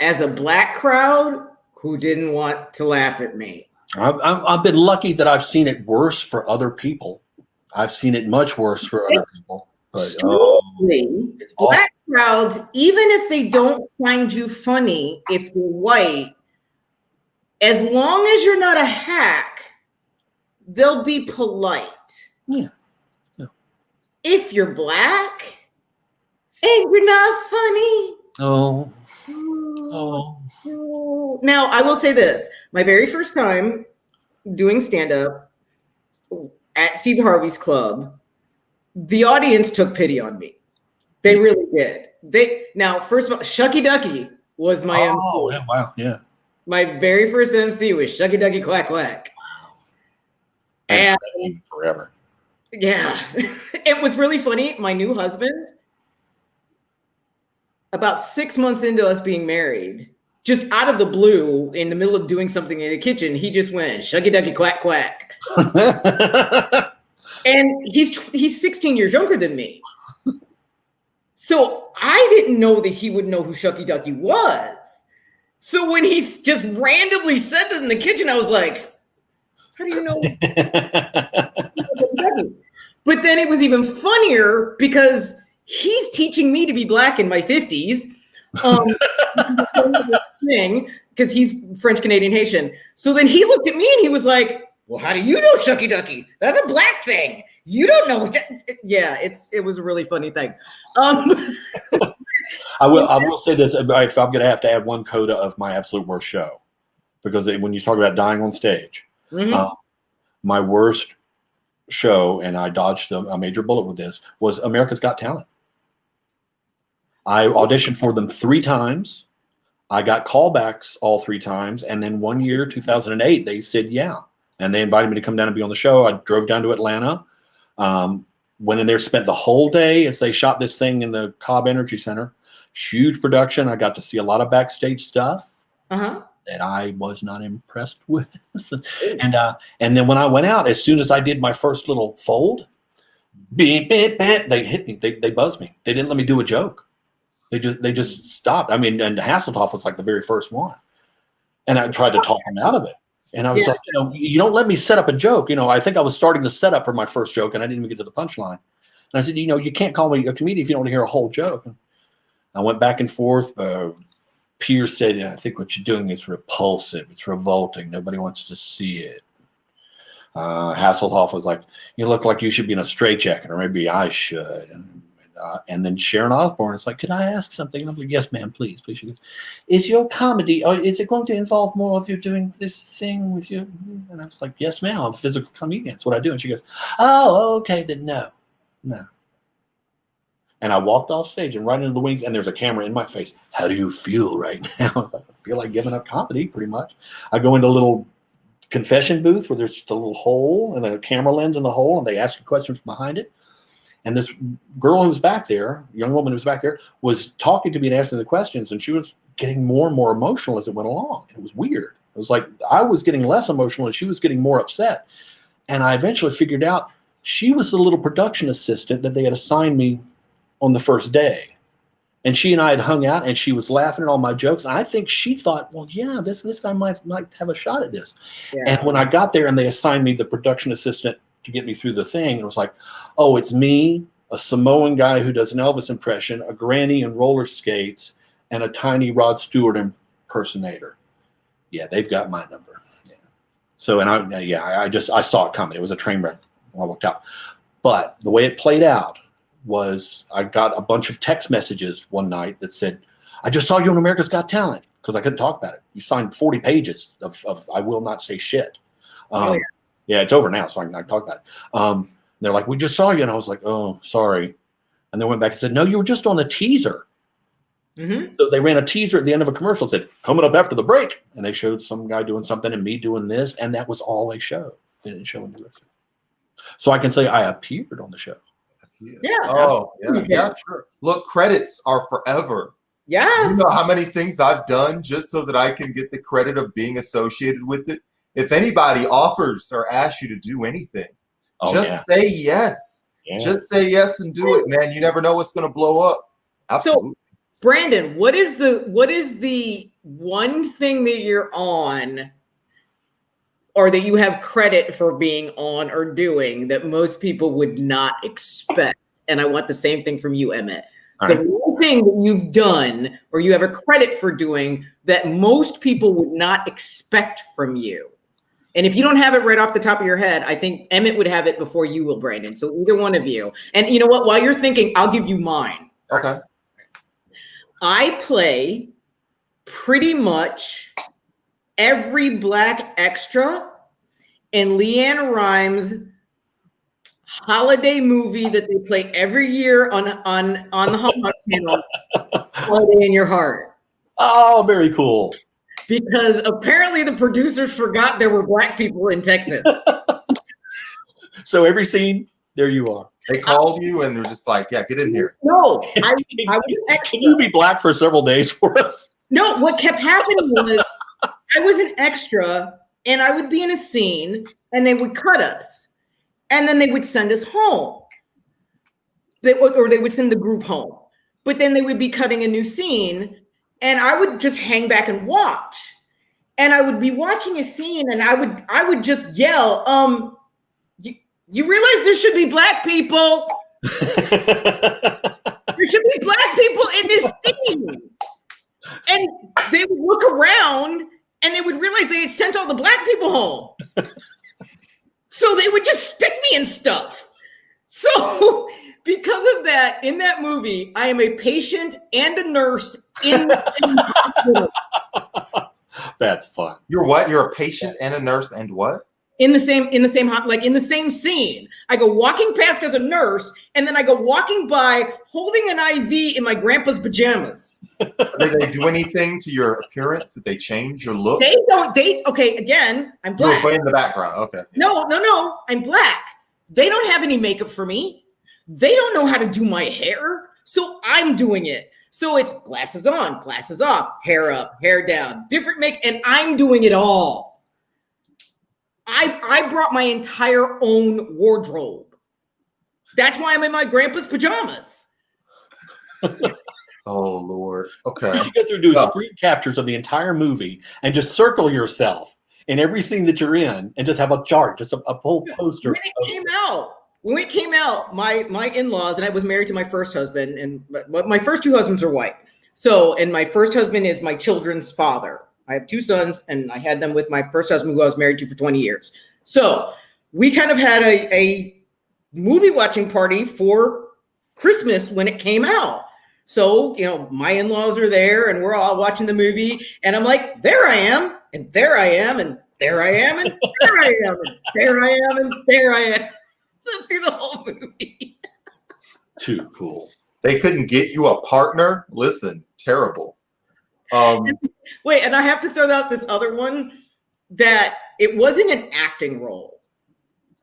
S2: as a black crowd who didn't want to laugh at me.
S3: I've been lucky that I've seen it worse for other people. I've seen it much worse for other people. But
S2: black crowds, even if they don't find you funny, if you're white, as long as you're not a hack, they'll be polite.
S3: Yeah.
S2: If you're black and you're not funny.
S3: Oh.
S2: Now, I will say this. My very first time doing stand-up at Steve Harvey's club, the audience took pity on me. They really did. Now, first of all, Shucky Ducky was my MC.
S3: Oh, yeah, wow, yeah.
S2: My very first MC was Shucky Ducky Quack Quack. And
S3: forever.
S2: Yeah. It was really funny. My new husband, about 6 months into us being married, just out of the blue, in the middle of doing something in the kitchen, he just went, Shucky Ducky Quack Quack. And he's 16 years younger than me. So I didn't know that he would know who Shucky Ducky was. So when he just randomly said that in the kitchen, I was like, how do you know? But then it was even funnier because he's teaching me to be black in my 50s. Because he's French, Canadian, Haitian. So then he looked at me and he was like, well, how do you know Shucky Ducky? That's a black thing. You don't know. Yeah, it was a really funny thing.
S3: I will say this. If I'm going to have to add one coda of my absolute worst show, because when you talk about dying on stage, my worst show, and I dodged a major bullet with this, was America's Got Talent. I auditioned for them 3 times. I got callbacks all 3 times. And then one year, 2008, they said, yeah. And they invited me to come down and be on the show. I drove down to Atlanta, went in there, spent the whole day as they shot this thing in the Cobb Energy Center. Huge production. I got to see a lot of backstage stuff that I was not impressed with. And then when I went out, as soon as I did my first little fold, beep, beep, beep, they hit me. They buzzed me. They didn't let me do a joke. They just stopped. I mean, and Hasselhoff was like the very first one. And I tried to talk him out of it. And I was like, you don't let me set up a joke. I think I was starting the setup for my first joke, and I didn't even get to the punchline. And I said, you can't call me a comedian if you don't hear a whole joke. And I went back and forth. Pierce said, I think what you're doing is repulsive. It's revolting. Nobody wants to see it. Hasselhoff was like, you look like you should be in a straitjacket, or maybe I should. And then Sharon Osbourne is like, could I ask something? And I'm like, yes, ma'am, please. She goes, is your comedy, or is it going to involve more of you doing this thing with you? And I was like, yes, ma'am, I'm a physical comedian. That's what I do. And she goes, oh, okay, then no. And I walked off stage and right into the wings, and there's a camera in my face. How do you feel right now? I was like, I feel like giving up comedy, pretty much. I go into a little confession booth where there's just a little hole and a camera lens in the hole, and they ask you questions from behind it. And this girl who was back there, young woman who was back there, was talking to me and asking the questions, and she was getting more and more emotional as it went along. It was weird. It was like I was getting less emotional and she was getting more upset. And I eventually figured out she was the little production assistant that they had assigned me on the first day. And she and I had hung out, and she was laughing at all my jokes. And I think she thought, well, yeah, this guy might have a shot at this. Yeah. And when I got there and they assigned me the production assistant to get me through the thing, it was like, oh, it's me, a Samoan guy who does an Elvis impression, a granny in roller skates, and a tiny Rod Stewart impersonator. Yeah, they've got my number. Yeah. So, and I saw it coming. It was a train wreck when I walked out. But the way it played out was I got a bunch of text messages one night that said, I just saw you on America's Got Talent, because I couldn't talk about it. You signed 40 pages of I will not say shit. Yeah, it's over now, so I can talk about it. They're like, we just saw you. And I was like, oh, sorry. And they went back and said, no, you were just on the teaser. Mm-hmm. So they ran a teaser at the end of a commercial and said, coming up after the break. And they showed some guy doing something and me doing this. And that was all they showed. They didn't show any rest. So I can say I appeared on the show.
S2: Yeah.
S1: Oh, yeah, sure. Look, credits are forever.
S2: Yeah.
S1: You know how many things I've done just so that I can get the credit of being associated with it? If anybody offers or asks you to do anything, say yes. Yeah. Just say yes and do it, man. You never know what's going to blow up. Absolutely.
S2: So, Brandon, what is the one thing that you're on, or that you have credit for being on or doing, that most people would not expect? And I want the same thing from you, Emmett. The one thing that you've done or you have a credit for doing that most people would not expect from you. And if you don't have it right off the top of your head, I think Emmett would have it before you will, Brandon. So either one of you. And you know what? While you're thinking, I'll give you mine.
S1: Okay.
S2: I play pretty much every black extra in LeAnn Rimes' holiday movie that they play every year on the Hallmark Channel, Holiday in Your Heart.
S3: Oh, very cool.
S2: Because apparently the producers forgot there were black people in Texas.
S3: So every scene, there you are.
S1: They called you and they're just like, yeah, get in here.
S2: No, I was extra.
S3: Can you be black for several days for us?
S2: No, what kept happening was I was an extra and I would be in a scene and they would cut us and then they would send us home. They would send the group home. But then they would be cutting a new scene. And I would just hang back and watch. And I would be watching a scene and I would just yell, you realize there should be black people. There should be black people in this scene. And they would look around and they would realize they had sent all the black people home. So they would just stick me in stuff. So because of that, in that movie, I am a patient and a nurse in the hospital.
S3: That's fun.
S1: You're what? You're a patient and a nurse and what?
S2: In the same scene. I go walking past as a nurse, and then I go walking by holding an IV in my grandpa's pajamas.
S1: Did they do anything to your appearance? Did they change your look?
S2: They don't. Okay, again, I'm
S1: You were
S2: black.
S1: in the background. Okay.
S2: No, I'm black. They don't have any makeup for me. They don't know how to do my hair, so I'm doing it. So it's glasses on, glasses off, hair up, hair down, different make, and I'm doing it all. I brought my entire own wardrobe. That's why I'm in my grandpa's pajamas.
S1: Oh Lord. Okay.
S3: You should go through and do screen captures of the entire movie and just circle yourself in every scene that you're in, and just have a chart, just a whole poster.
S2: When it came out, my in-laws, and I was married to my first husband, and my first two husbands are white. So, and my first husband is my children's father. I have two sons, and I had them with my first husband, who I was married to for 20 years. So we kind of had a movie watching party for Christmas when it came out. So, you know, my in-laws are there, and we're all watching the movie, and I'm like, there I am, and there I am, and there I am, and there I am, and there I am, and there I am. Through the whole movie.
S3: Too cool.
S1: They couldn't get you a partner? Listen, terrible.
S2: Wait, and I have to throw out this other one that it wasn't an acting role,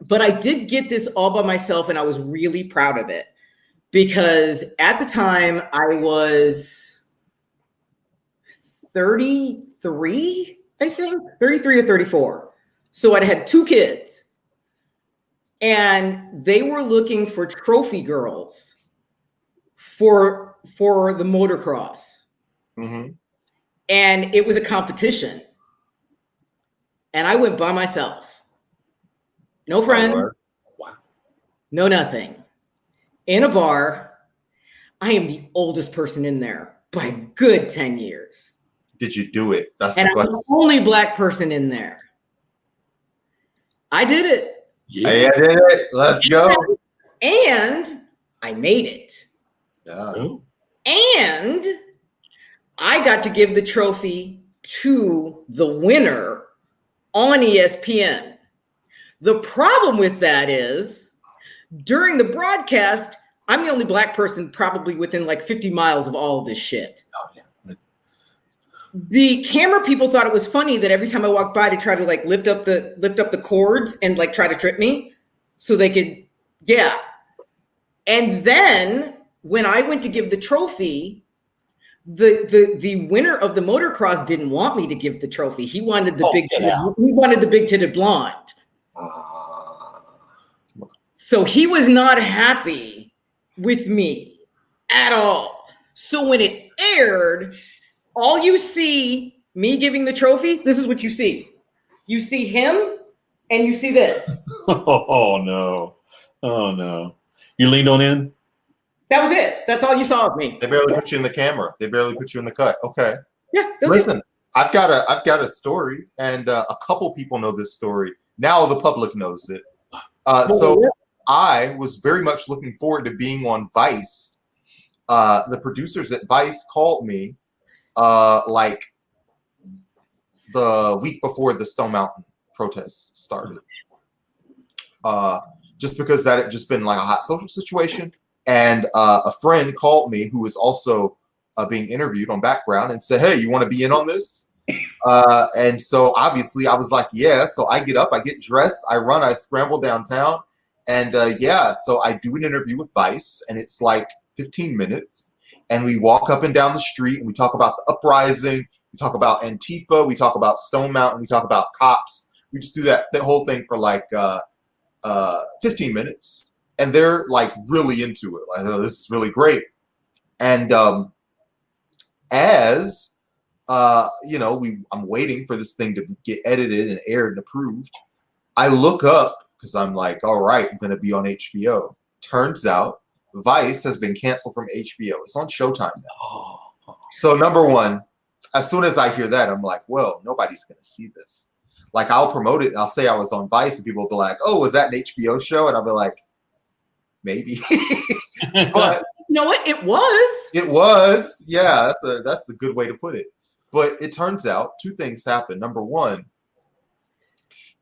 S2: but I did get this all by myself, and I was really proud of it because at the time I was 33, I think, 33 or 34. So I'd had two kids. And they were looking for trophy girls for the motocross.
S1: Mm-hmm.
S2: And it was a competition. And I went by myself. No friend.
S3: Wow.
S2: No nothing. In a bar. I am the oldest person in there by a good 10 years.
S1: Did you do it? That's
S2: and
S1: the
S2: I'm
S1: question.
S2: the only black person in there. I did it.
S3: Yeah.
S1: I did it. Let's go.
S2: And I made it.
S1: Yeah.
S3: Oh.
S2: And I got to give the trophy to the winner on ESPN. The problem with that is during the broadcast, I'm the only black person probably within like 50 miles of all of this shit.
S3: Oh, yeah.
S2: The camera people thought it was funny that every time I walked by to try to like lift up the cords and like try to trip me so they could, yeah. And then when I went to give the trophy, the winner of the motocross didn't want me to give the trophy. He wanted the big-titted blonde. So he was not happy with me at all. So when it aired, all you see me giving the trophy, this is what you see. You see him and you see this.
S3: Oh no. Oh no. You leaned on in?
S2: That was it. That's all you saw of me.
S1: They barely put you in the camera. They barely put you in the cut. Okay.
S2: Yeah.
S1: Listen, I've got a story, and a couple people know this story. Now the public knows it. So I was very much looking forward to being on Vice. The producers at Vice called me like the week before the Stone Mountain protests started. Just because that had just been like a hot social situation. And a friend called me who was also being interviewed on background and said, hey, you want to be in on this? And so obviously I was like, yeah. So I get up, I get dressed, I scramble downtown. And yeah, so I do an interview with Vice, and it's like 15 minutes. And we walk up and down the street, and we talk about the uprising. We talk about Antifa. We talk about Stone Mountain. We talk about cops. We just do the whole thing for like 15 minutes. And they're like really into it. Like, oh, this is really great. And as you know, I'm waiting for this thing to get edited and aired and approved. I look up because I'm like, all right, I'm going to be on HBO. Turns out Vice has been canceled from HBO. It's on Showtime now.
S3: Oh.
S1: So number one, as soon as I hear that, I'm like, well, nobody's going to see this. Like, I'll promote it and I'll say I was on Vice, and people will be like, oh, was that an HBO show? And I'll be like, maybe. But
S2: you know what? It was.
S1: It was. Yeah, that's the good way to put it. But it turns out two things happen. Number one,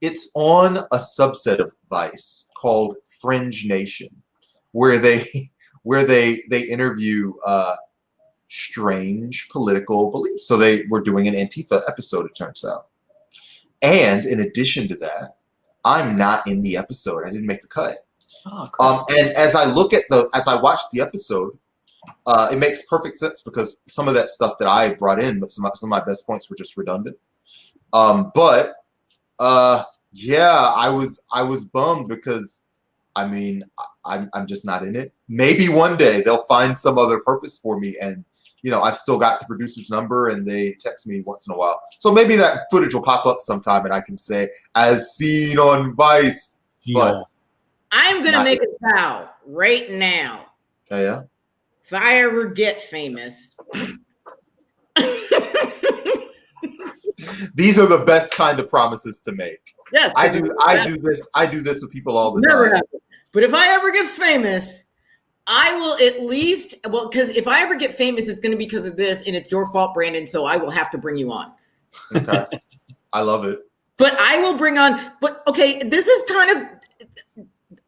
S1: it's on a subset of Vice called Fringe Nation, where they interview strange political beliefs. So they were doing an Antifa episode, it turns out. And in addition to that, I'm not in the episode. I didn't make the cut.
S3: Oh, cool.
S1: And as I watched the episode, it makes perfect sense because some of that stuff that I brought in, but some of my best points were just redundant. Yeah, I was bummed because, I mean, I'm just not in it. Maybe one day they'll find some other purpose for me, and you know, I've still got the producer's number, and they text me once in a while. So maybe that footage will pop up sometime, and I can say, as seen on Vice.
S3: Yeah.
S1: But
S2: I'm gonna make a vow right now.
S1: oh, yeah.
S2: If I ever get famous,
S1: These are the best kind of promises to make.
S2: yes,
S1: I do this with people all the
S2: never
S1: time.
S2: happen. But if I ever get famous, I will at least, well, because if I ever get famous, it's going to be because of this, and it's your fault, Brandon. So I will have to bring you on.
S1: Okay. I love it.
S2: But I will bring on. But okay, this is kind of,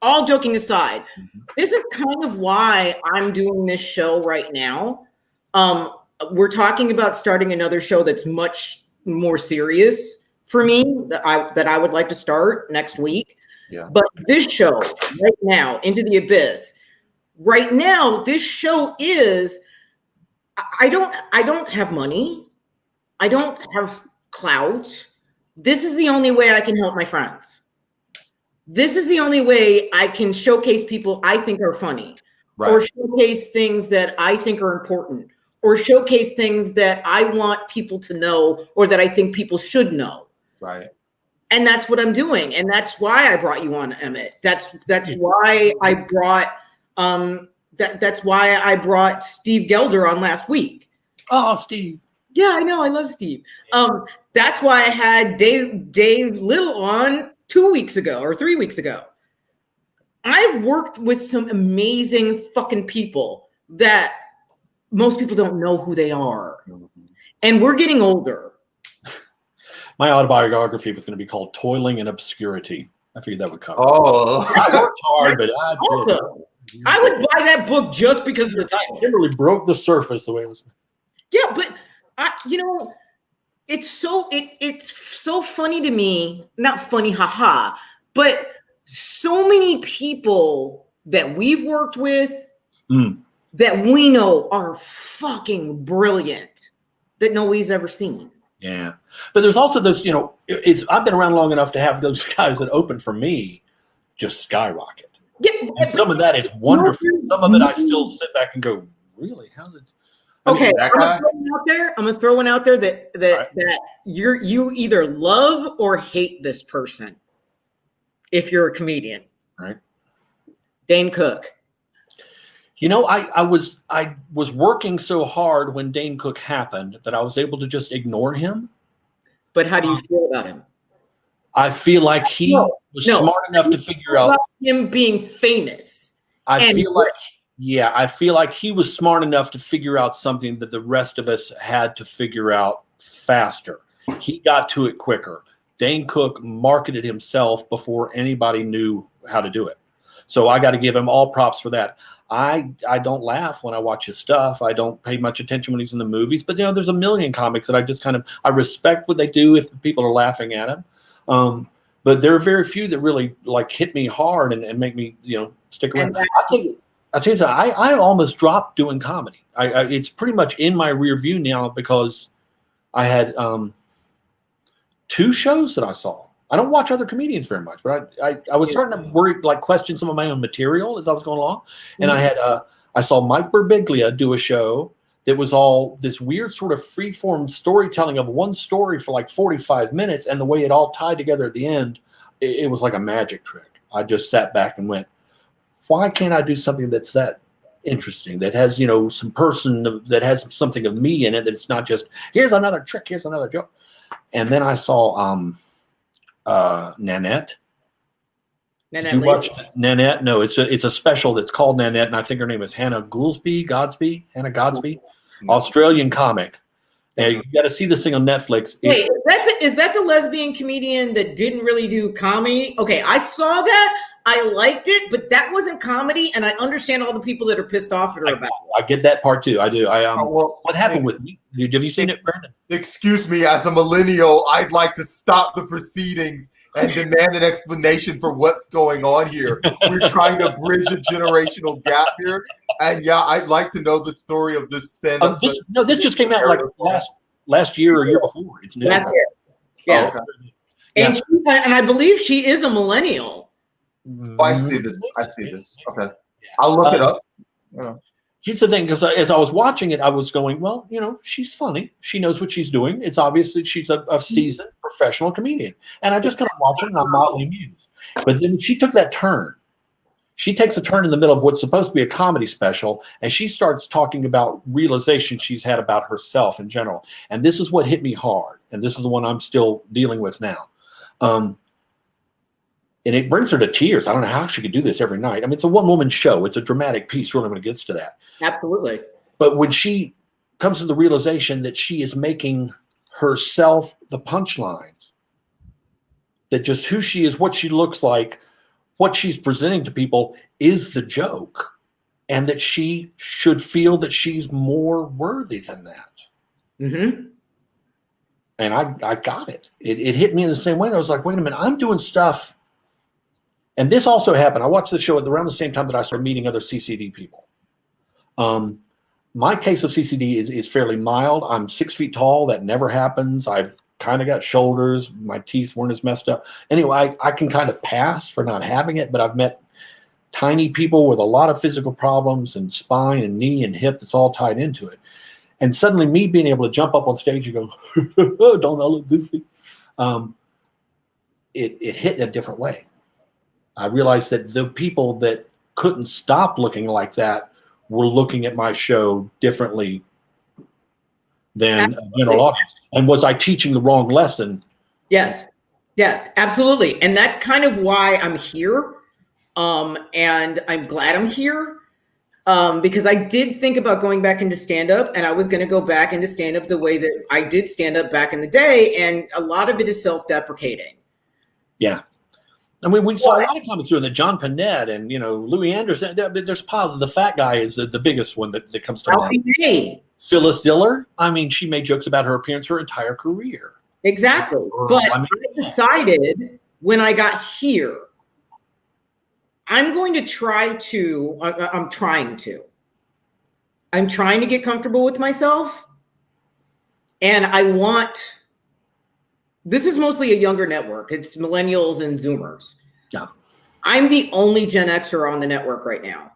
S2: all joking aside, this is kind of why I'm doing this show right now. We're talking about starting another show that's much more serious for me that I would like to start next week.
S1: Yeah.
S2: But this show right now, Into the Abyss, right now, this show is, I don't have money. I don't have clout. This is the only way I can help my friends. This is the only way I can showcase people I think are funny,
S1: Right.
S2: or showcase things that I think are important, or showcase things that I want people to know, or that I think people should know.
S1: Right.
S2: And that's what I'm doing. And that's why I brought you on, Emmett. That's why I brought that's why I brought Steve Gelder on last week.
S3: Oh, Steve.
S2: Yeah, I know. I love Steve. That's why I had Dave Little on 2 weeks ago or 3 weeks ago. I've worked with some amazing fucking people that most people don't know who they are. And we're getting older.
S3: My autobiography was going to be called Toiling in Obscurity. I figured that would cover it.
S1: Oh.
S3: I worked hard, but I did.
S2: Also, I would buy that book just because of the title.
S3: It really broke the surface the way it was.
S2: Yeah, but it's so funny to me. Not funny, haha, but so many people that we've worked with that we know are fucking brilliant that nobody's ever seen.
S3: Yeah. But there's also this, I've been around long enough to have those guys that open for me just skyrocket.
S2: Yeah,
S3: And some of that is wonderful. Some of it I still sit back and go, really? How did?
S2: Okay,
S1: that
S2: I'm
S1: guy?
S2: gonna throw one out there that you either love or hate this person if you're a comedian.
S3: Right.
S2: Dane Cook.
S3: I was working so hard when Dane Cook happened that I was able to just ignore him.
S2: But how do you feel about him?
S3: I feel like he was smart enough to figure out
S2: him being famous.
S3: I feel like he was smart enough to figure out something that the rest of us had to figure out faster. He got to it quicker. Dane Cook marketed himself before anybody knew how to do it. So I got to give him all props for that. I don't laugh when I watch his stuff. I don't pay much attention when he's in the movies. But there's a million comics that I just I respect what they do if people are laughing at him. But there are very few that really hit me hard and make me stick around. I'll tell you something. I almost dropped doing comedy. It's pretty much in my rear view now because I had 2 shows that I saw. I don't watch other comedians very much, but I was starting to worry, question some of my own material as I was going along. And I saw Mike Birbiglia do a show that was all this weird sort of freeform storytelling of one story for 45 minutes. And the way it all tied together at the end, it was like a magic trick. I just sat back and went, why can't I do something that's that interesting, that has, some person that has something of me in it, that it's not just, here's another trick, here's another joke. And then I saw Nanette. Did you watch Nanette? No, it's a special that's called Nanette, and I think her name is Hannah Godsby, Australian comic. And you got to see this thing on Netflix.
S2: Wait, is that the lesbian comedian that didn't really do comedy? Okay, I saw that. I liked it, but that wasn't comedy, and I understand all the people that are pissed off at her about it.
S3: I get that part too. I do.
S1: Well,
S3: what happened with you? Have you seen it, Brandon?
S1: Excuse me, as a millennial, I'd like to stop the proceedings and demand an explanation for what's going on here. We're trying to bridge a generational gap here. And yeah, I'd like to know the story of this stand-up.
S3: This just came out like last year or year before. It's new.
S2: Last year. Yeah.
S1: Oh, okay.
S2: And I believe she is a millennial.
S1: Oh, I see this. Okay. I'll look it up. Yeah.
S3: Here's the thing, because as I was watching it, I was going, well, she's funny. She knows what she's doing. It's obviously she's a seasoned professional comedian. And I just kind of watch it and I'm mildly amused. But then she took that turn. She takes a turn in the middle of what's supposed to be a comedy special, and she starts talking about realizations she's had about herself in general. And this is what hit me hard. And this is the one I'm still dealing with now. And it brings her to tears. I don't know how she could do this every night. I mean, it's a one-woman show. It's a dramatic piece, really, when it gets to that.
S2: Absolutely.
S3: But when she comes to the realization that she is making herself the punchline, that just who she is, what she looks like, what she's presenting to people is the joke, and that she should feel that she's more worthy than that.
S2: Mm-hmm.
S3: And I got it. It hit me in the same way. I was like, wait a minute, I'm doing stuff. And this also happened. I watched the show at around the same time that I started meeting other CCD people. My case of CCD is fairly mild. I'm 6 feet tall. That never happens. I've kind of got shoulders. My teeth weren't as messed up. Anyway, I can kind of pass for not having it, but I've met tiny people with a lot of physical problems and spine and knee and hip that's all tied into it. And suddenly me being able to jump up on stage and go, don't I look goofy? It hit in a different way. I realized that the people that couldn't stop looking like that were looking at my show differently than a general audience. And was I teaching the wrong lesson?
S2: Yes, absolutely. And that's kind of why I'm here. And I'm glad I'm here. Because I did think about going back into stand-up, and I was going to go back into stand-up the way that I did stand-up back in the day. And a lot of it is self-deprecating.
S3: Yeah. I mean, we saw a lot of comics doing that. John Panette and, Louis Anderson. There's positive. The fat guy is the biggest one that comes to mind. Phyllis Diller. I mean, she made jokes about her appearance her entire career.
S2: Exactly. But I decided when I got here, I'm trying to get comfortable with myself. And this is mostly a younger network. It's millennials and Zoomers.
S3: Yeah.
S2: I'm the only Gen Xer on the network right now.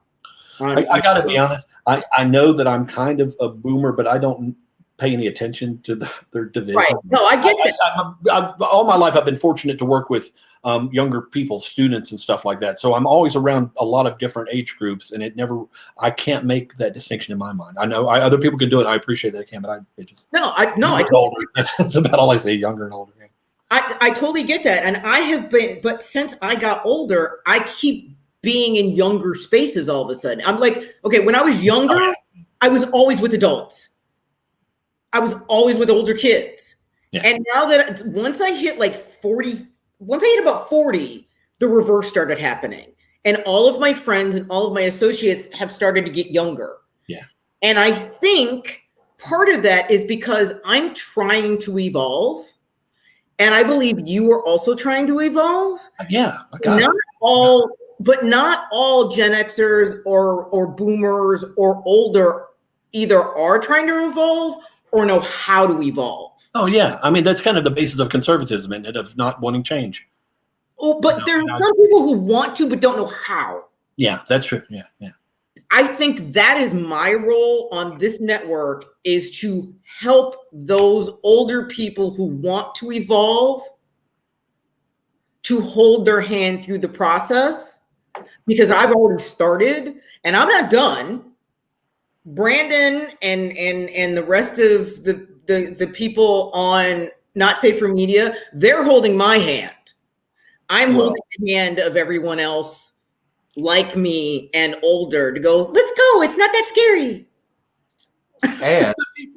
S3: I got to be honest. I know that I'm kind of a boomer, but I don't pay any attention to their division.
S2: Right. No, I get that.
S3: All my life, I've been fortunate to work with younger people, students and stuff like that. So I'm always around a lot of different age groups, and I can't make that distinction in my mind. I know other people can do it. I appreciate that I can, but I
S2: older.
S3: That's about all I say, younger and older. Yeah.
S2: I totally get that. And I have been, but since I got older, I keep being in younger spaces all of a sudden. I'm like, okay, when I was younger, I was always with adults. I was always with older kids. Yeah. And now that once I hit about 40, the reverse started happening. And all of my friends and all of my associates have started to get younger.
S3: Yeah.
S2: And I think part of that is because I'm trying to evolve. And I believe you are also trying to evolve.
S3: Yeah.
S2: But not all Gen Xers or boomers or older either are trying to evolve or know how to evolve.
S3: Oh, yeah. I mean, that's kind of the basis of conservatism and of not wanting change.
S2: Oh, but there are some people who want to but don't know how.
S3: Yeah, that's true. Yeah.
S2: I think that is my role on this network, is to help those older people who want to evolve to hold their hand through the process, because I've already started and I'm not done. Brandon and the rest of the people on Not Safe for Media, they're holding my hand. I'm holding the hand of everyone else like me and older to go, let's go. It's not that scary.
S1: And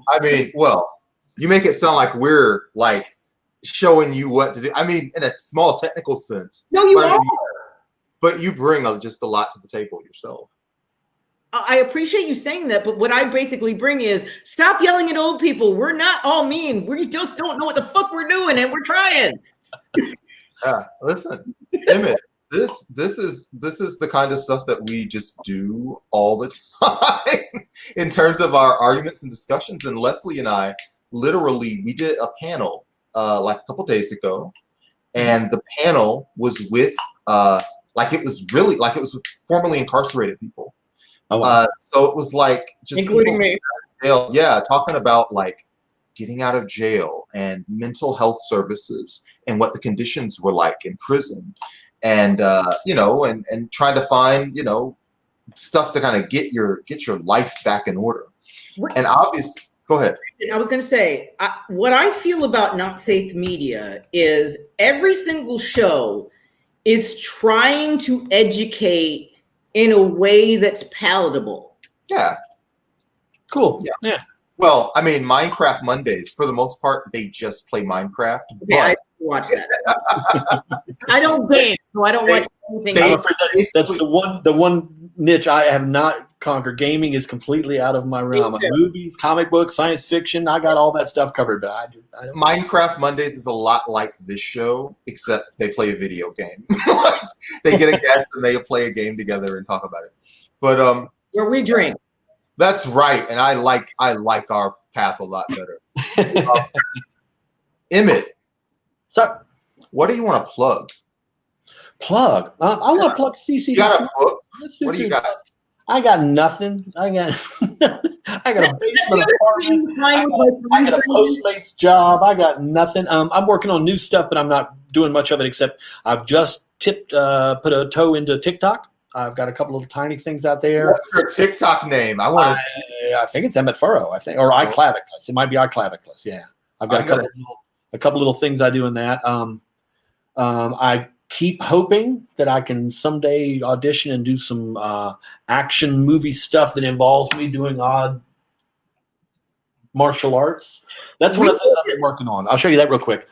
S1: I mean, you make it sound like we're like showing you what to do. I mean, in a small technical sense.
S2: No, you are.
S1: But you bring just a lot to the table yourself.
S2: I appreciate you saying that, but what I basically bring is stop yelling at old people. We're not all mean. We just don't know what the fuck we're doing, and we're trying.
S1: Yeah, listen, Emmett, this is the kind of stuff that we just do all the time in terms of our arguments and discussions. And Leslie and I, literally, we did a panel like a couple days ago, and the panel was with it was formerly incarcerated people.
S3: Oh, wow.
S1: So it was like just
S2: including me.
S1: Jail, yeah, talking about like getting out of jail and mental health services and what the conditions were like in prison, and and trying to find stuff to kind of get your life back in order. And obviously, go ahead.
S2: I was going to say what I feel about Not Safe Media is every single show is trying to educate in a way that's palatable.
S1: Yeah.
S3: Cool. Yeah.
S1: Well, I mean, Minecraft Mondays, for the most part, they just play Minecraft.
S2: Yeah, I watch that. I don't game, so I don't watch anything.
S3: I'm afraid that's the one niche I have not conquered. Gaming is completely out of my realm. Movies, comic books, science fiction, I got all that stuff covered. But I don't.
S1: Minecraft Mondays is a lot like this show, except they play a video game. They get a guest and they play a game together and talk about it. But
S2: where we drink.
S1: That's right, and I like our path a lot better. Emmett,
S3: so,
S1: what do you want to plug?
S3: I want to plug CC.
S1: You got a book? What do you got?
S3: I got nothing. I got a basement apartment. I got a Postmates job. I got nothing. I'm working on new stuff, but I'm not doing much of it except I've just put a toe into TikTok. I've got a couple little tiny things out there.
S1: What's your TikTok name? I want to see.
S3: I think it's Emmett Furrow, I think, or iClavicless. It might be iClavicless. Yeah, I've got a couple little things I do in that. I keep hoping that I can someday audition and do some action movie stuff that involves me doing odd martial arts. That's one of the things I've been working on. I'll show you that real quick.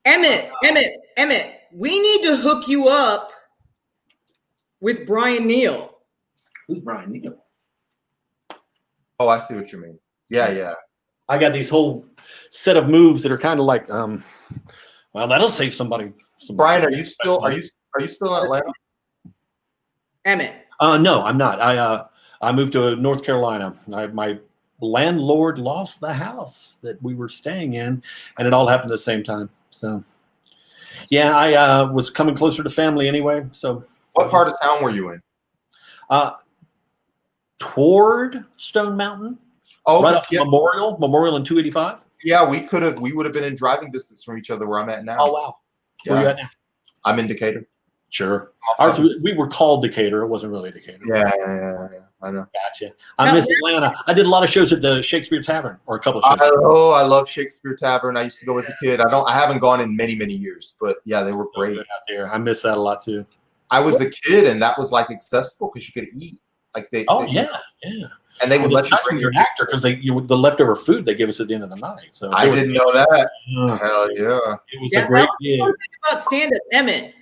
S2: Emmett, we need to hook you up with Brian Neal.
S3: Who's Brian Neal?
S1: Oh, I see what you mean. Yeah.
S3: I got these whole set of moves that are kind of like, well, that'll save somebody.
S1: Brian, are you still in Atlanta?
S2: Emmett.
S3: No, I'm not. I moved to North Carolina. My landlord lost the house that we were staying in, and it all happened at the same time. So, yeah, I was coming closer to family anyway. So,
S1: what part of town were you in?
S3: Toward Stone Mountain.
S1: Oh,
S3: right off Memorial and 285.
S1: Yeah, we would have been in driving distance from each other where I'm at now.
S3: Oh, wow.
S1: Yeah.
S3: Where are you at now?
S1: I'm in Decatur.
S3: Sure. We were called Decatur. It wasn't really Decatur.
S1: Yeah. I know.
S3: Gotcha. I miss Atlanta. I did a lot of shows at the Shakespeare Tavern, or a couple of shows.
S1: I love Shakespeare Tavern. I used to go as a kid. I haven't gone in many, many years, but yeah, they were great
S3: out there. I miss that a lot too.
S1: I was a kid, and that was like accessible because you could eat. Like
S3: yeah.
S1: And they would let you bring
S3: your actor because the leftover food they give us at the end of the night. So
S1: I didn't know that. Hell yeah!
S3: It was a great gig.
S2: About stand-up, Emmett.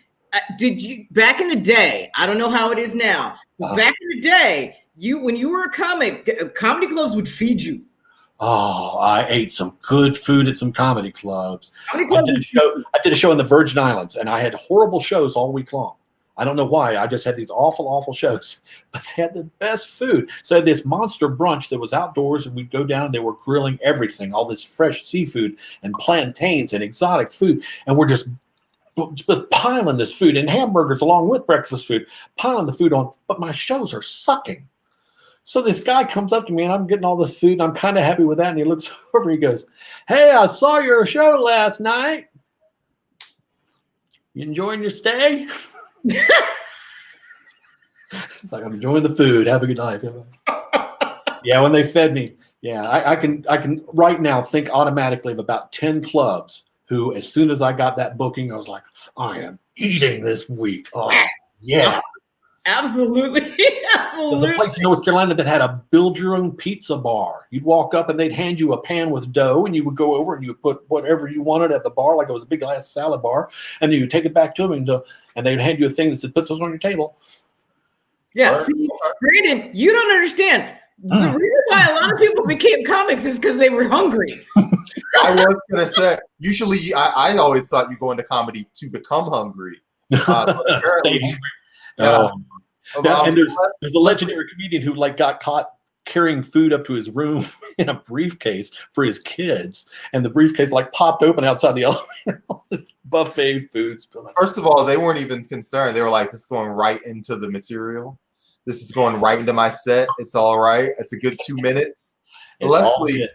S2: Did you back in the day? I don't know how it is now. Back in the day, when you were a comic, comedy clubs would feed you.
S3: Oh, I ate some good food at some comedy clubs. I did a show in the Virgin Islands, and I had horrible shows all week long. I don't know why. I just had these awful shows, but they had the best food. So I had this monster brunch that was outdoors, and we'd go down and they were grilling everything, all this fresh seafood and plantains and exotic food. And we're just piling this food and hamburgers along with breakfast food, piling the food on, but my shows are sucking. So this guy comes up to me and I'm getting all this food and I'm kind of happy with that. And he looks over, he goes, "Hey, I saw your show last night. You enjoying your stay?" Like, I'm enjoying the food. Have a good night. Yeah, when they fed me, yeah, I can right now think automatically of about 10 clubs who, as soon as I got that booking, I was like, I am eating this week. Oh, yeah.
S2: Absolutely. Absolutely.
S3: The place in North Carolina that had a build your own pizza bar. You'd walk up and they'd hand you a pan with dough, and you would go over and you would put whatever you wanted at the bar, like it was a big ass salad bar, and then you would take it back to them, and they'd hand you a thing that said, "Put those on your table."
S2: Yeah, see, Brandon, you don't understand. The reason why a lot of people became comics is because they were hungry.
S1: I was gonna say, usually I always thought you go into comedy to become hungry. But apparently, yeah.
S3: And there's a legendary comedian who like got caught carrying food up to his room in a briefcase for his kids, and the briefcase like popped open outside the elevator. Buffet foods.
S1: First of all, they weren't even concerned. They were like, "This is going right into the material. This is going right into my set. It's all right. It's a good 2 minutes." Leslie,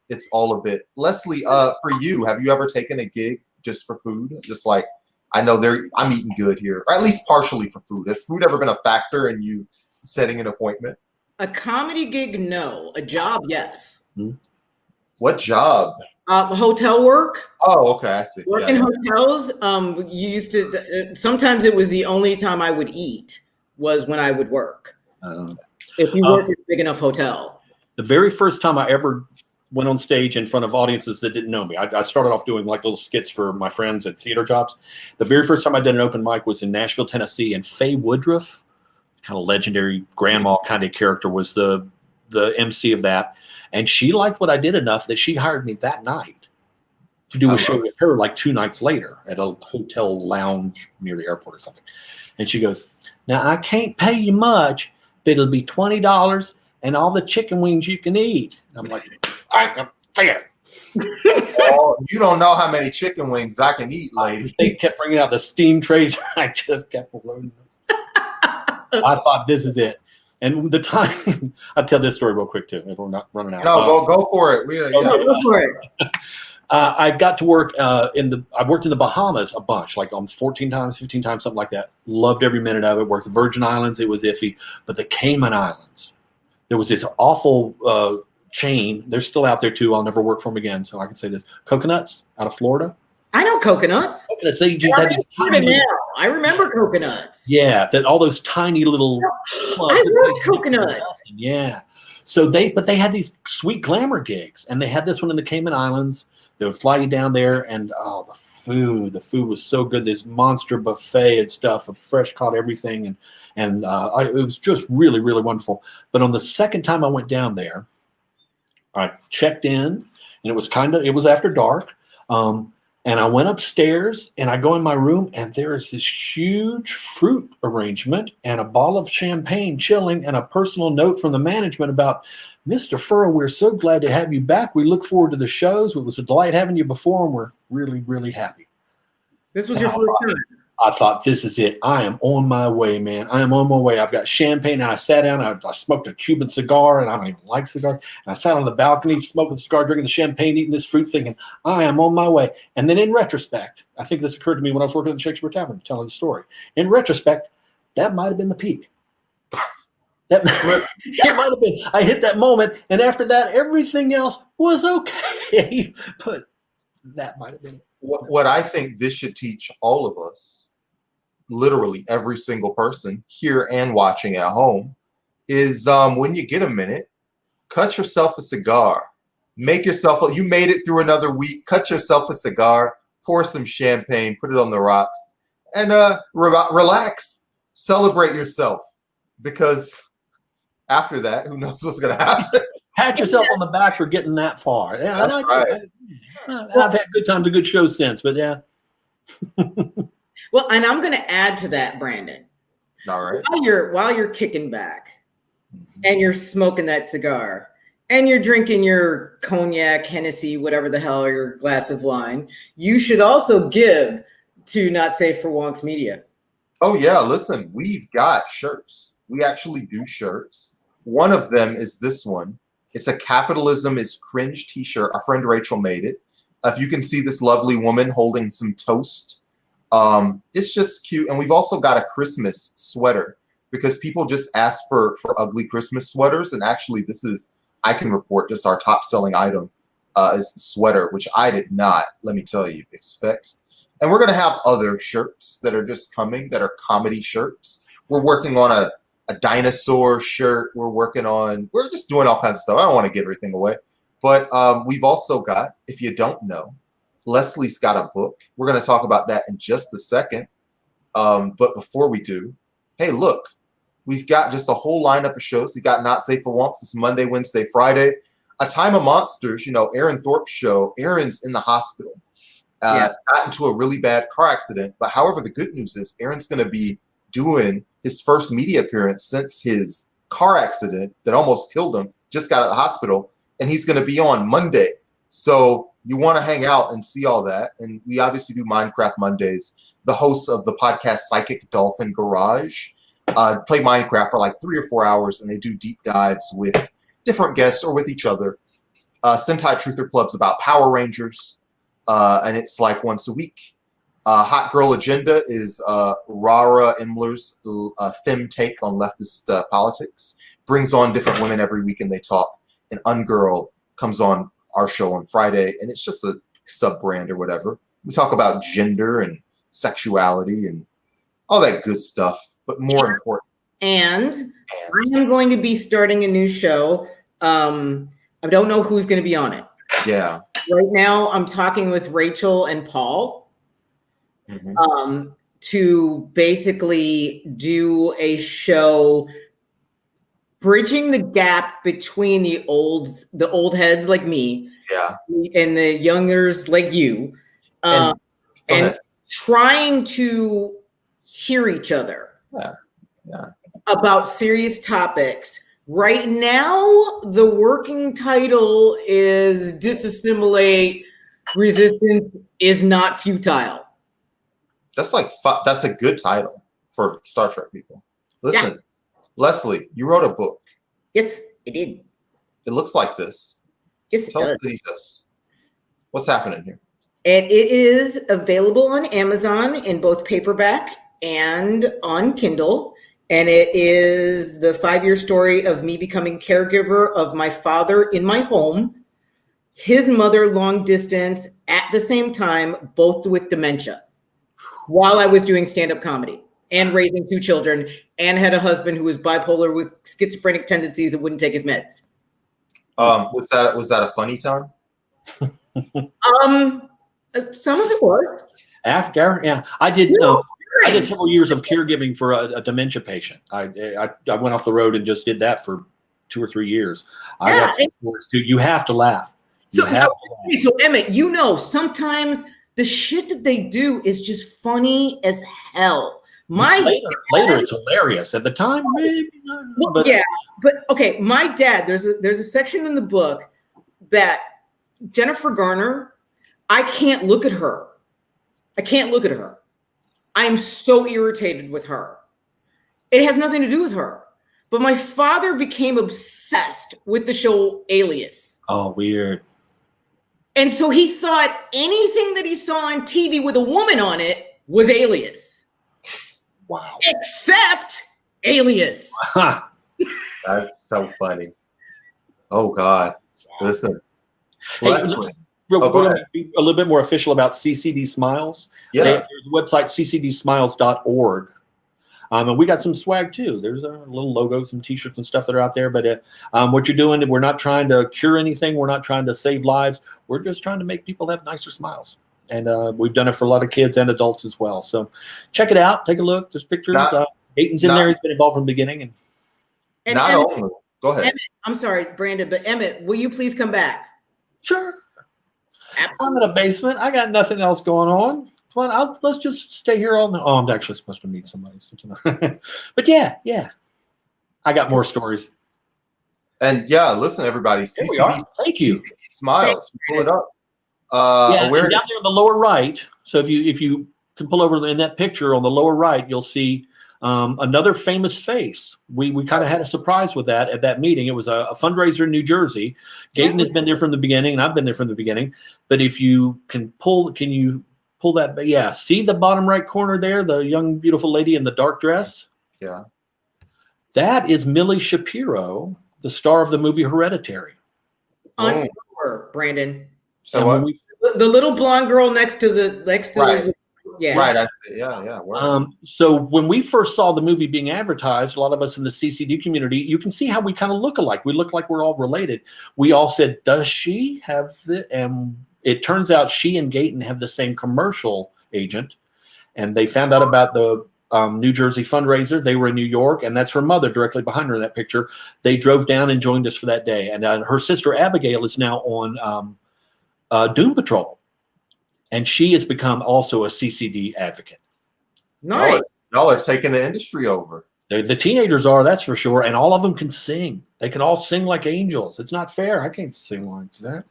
S1: it's all a bit. Leslie, for you, have you ever taken a gig just for food? Just like, I know I'm eating good here, or at least partially for food. Has food ever been a factor in you setting an appointment?
S2: A comedy gig, no. A job, yes.
S1: What job?
S2: Hotel work.
S1: Oh, okay, I see.
S2: Work in hotels. You used to. Sometimes it was the only time I would eat was when I would work. If you work in a big enough hotel.
S3: The very first time I ever went on stage in front of audiences that didn't know me, I started off doing like little skits for my friends at theater jobs. The very first time I did an open mic was in Nashville, Tennessee, and Faye Woodruff, kind of legendary grandma kind of character, was the MC of that. And she liked what I did enough that she hired me that night to do a show with her like 2 nights later at a hotel lounge near the airport or something. And she goes, "Now, I can't pay you much, but it'll be $20 and all the chicken wings you can eat." And I'm like, "All right, fair."
S1: Oh, you don't know how many chicken wings I can eat, lady.
S3: They kept bringing out the steam trays. I just kept loading them. I thought, this is it. And the time, I'll tell this story real quick too, if we're not running out.
S1: No, go for it.
S2: Go for it.
S3: I got to work I worked in the Bahamas a bunch, like 14 times, 15 times, something like that. Loved every minute of it. Worked the Virgin Islands. It was iffy. But the Cayman Islands, there was this awful chain. They're still out there too. I'll never work for them again, so I can say this. Coconuts out of Florida.
S2: I know coconuts.
S3: Coconuts. They just had these tiny
S2: I remember coconuts.
S3: Yeah, all those tiny little.
S2: I loved coconuts.
S3: Yeah. So they had these sweet glamour gigs, and they had this one in the Cayman Islands. They would fly you down there, and the food was so good. This monster buffet and stuff of fresh caught everything, and it was just really, really wonderful. But on the second time I went down there, I checked in, and it was after dark. And I went upstairs, and I go in my room, and there is this huge fruit arrangement and a bottle of champagne chilling, and a personal note from the management about, "Mr. Furrow, we're so glad to have you back. We look forward to the shows. It was a delight having you before, and we're really, really happy."
S2: This was your first time.
S3: I thought, this is it. I am on my way, man. I am on my way. I've got champagne, and I sat down. I smoked a Cuban cigar, and I don't even like cigars. And I sat on the balcony, smoking the cigar, drinking the champagne, eating this fruit, thinking, I am on my way. And then in retrospect, I think this occurred to me when I was working at the Shakespeare Tavern, telling the story. In retrospect, that might have been the peak. It might have been. I hit that moment, and after that, everything else was okay. But that might have been it.
S1: What I think this should teach all of us, literally every single person here and watching at home, is when you get a minute, cut yourself a cigar. You made it through another week, cut yourself a cigar, pour some champagne, put it on the rocks, and relax, celebrate yourself. Because after that, who knows what's going to happen?
S3: Pat yourself on the back for getting that far. Yeah,
S1: that's right.
S3: I've had good times and good shows since, but yeah.
S2: Well, and I'm going to add to that, Brandon.
S1: All right.
S2: While you're kicking back, and you're smoking that cigar, and you're drinking your cognac, Hennessy, whatever the hell, or your glass of wine, you should also give to Not Safe for Wonks Media.
S1: Oh yeah, listen, we've got shirts. We actually do shirts. One of them is this one. It's a Capitalism is Cringe t-shirt. Our friend Rachel made it. If you can see this lovely woman holding some toast, it's just cute. And we've also got a Christmas sweater because people just ask for ugly Christmas sweaters. And actually, I can report, just our top selling item is the sweater, which I did not, let me tell you, expect. And we're going to have other shirts that are just coming that are comedy shirts. We're working on a a dinosaur shirt we're working on. We're just doing all kinds of stuff. I don't want to give everything away. But we've also got, if you don't know, Leslie's got a book. We're going to talk about that in just a second. But before we do, hey, look, we've got just a whole lineup of shows. We got Not Safe for Wonks. It's Monday, Wednesday, Friday. A Time of Monsters, Aaron Thorpe's show. Aaron's in the hospital. Got into a really bad car accident. But however, the good news is Aaron's going to be doing his first media appearance since his car accident that almost killed him. Just got out of the hospital. And he's going to be on Monday. So you want to hang out and see all that. And we obviously do Minecraft Mondays. The hosts of the podcast Psychic Dolphin Garage play Minecraft for like 3 or 4 hours, and they do deep dives with different guests or with each other. Sentai Truther Club's about Power Rangers, and it's like once a week. Hot Girl Agenda is Rara Imler's femme take on leftist politics. Brings on different women every week, and they talk. And Ungirl comes on our show on Friday, and it's just a sub-brand or whatever. We talk about gender and sexuality and all that good stuff, but more important.
S2: And I am going to be starting a new show. I don't know who's going to be on it.
S1: Yeah.
S2: Right now, I'm talking with Rachel and Paul to basically do a show bridging the gap between the old heads like me, and the youngers like you, and trying to hear each other about serious topics. Right now, the working title is Disassimilate, Resistance is Not Futile.
S1: That's that's a good title for Star Trek people. Listen, Leslie, you wrote a book.
S2: Yes, I did.
S1: It looks like this.
S2: Yes,
S1: Tell us this. What's happening here?
S2: And it is available on Amazon in both paperback and on Kindle. And it is the 5-year story of me becoming caregiver of my father in my home, his mother long distance at the same time, both with dementia, while I was doing stand-up comedy and raising 2 children and had a husband who was bipolar with schizophrenic tendencies and wouldn't take his meds.
S1: Was that a funny time?
S2: Some of it was.
S3: After, I did. I did several years of caregiving for a dementia patient. I went off the road and just did that for 2 or 3 years. I got some stories too. You have to laugh.
S2: So Emmett, sometimes the shit that they do is just funny as hell.
S3: Later it's hilarious. At the time, maybe not.
S2: Well, but okay. My dad. There's a section in the book that Jennifer Garner. I can't look at her. I'm so irritated with her. It has nothing to do with her. But my father became obsessed with the show Alias.
S3: Oh, weird.
S2: And so he thought anything that he saw on TV with a woman on it was Alias.
S3: Wow.
S2: Except Alias.
S1: That's so funny. Oh, God. Listen.
S3: Hey, we're going to be a little bit more official about CCD Smiles.
S1: Yeah.
S3: There's a website, ccdsmiles.org. And we got some swag too. There's a little logo, some t-shirts and stuff that are out there. But what you're doing, we're not trying to cure anything. We're not trying to save lives. We're just trying to make people have nicer smiles. And we've done it for a lot of kids and adults as well. So check it out. Take a look. There's pictures. Dayton's in there. He's been involved from the beginning.
S2: And
S1: not
S2: Emmett,
S1: only. Go ahead.
S2: Emmett, I'm sorry, Brandon, but Emmett, will you please come back?
S3: Sure. I'm in a basement. I got nothing else going on. Let's just stay here all night. Oh, I'm actually supposed to meet somebody. But yeah. I got more stories.
S1: And listen, everybody.
S3: Thank you.
S1: CCD Smiles. Pull it up.
S3: Down there in the lower right. So if you can pull over in that picture on the lower right, you'll see another famous face. We kind of had a surprise with that at that meeting. It was a fundraiser in New Jersey. Gaten has been there from the beginning, and I've been there from the beginning. But if you can you pull that? Yeah, see the bottom right corner there, the young, beautiful lady in the dark dress?
S1: Yeah.
S3: That is Millie Shapiro, the star of the movie Hereditary.
S2: On her, Brandon.
S1: So what?
S2: The little blonde girl next to the Yeah.
S1: Right. Yeah. Word.
S3: So when we first saw the movie being advertised, a lot of us in the CCD community, you can see how we kind of look alike. We look like we're all related. We all said, does she have the, and it turns out she and Gayton have the same commercial agent. And they found out about the New Jersey fundraiser. They were in New York, and that's her mother directly behind her in that picture. They drove down and joined us for that day. And her sister Abigail is now on Doom Patrol. And she has become also a CCD advocate.
S2: Nice.
S1: Y'all are taking the industry over.
S3: The teenagers are, that's for sure. And all of them can sing. They can all sing like angels. It's not fair. I can't sing like that.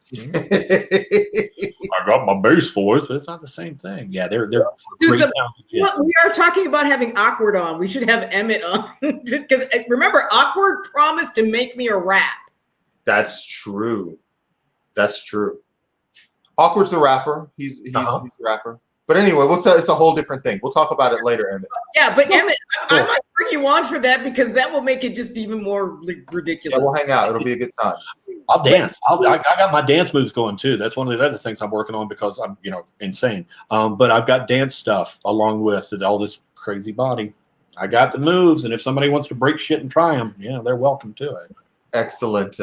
S3: I got my bass voice, but it's not the same thing. Yeah, they're great talented kids.
S2: Well, we are talking about having Awkward on. We should have Emmett on. Because remember, Awkward promised to make me a rap.
S1: That's true. That's true. Awkward's a rapper. He's a rapper. But anyway, it's a whole different thing. We'll talk about it later, Emmett.
S2: Yeah, but Emmett, I might bring you on for that because that will make it just even more ridiculous.
S1: Yeah, we'll hang out. It'll be a good time.
S3: I'll dance. I got my dance moves going too. That's one of the other things I'm working on because I'm, insane. But I've got dance stuff along with all this crazy body. I got the moves, and if somebody wants to break shit and try them, they're welcome to it.
S1: Excellent.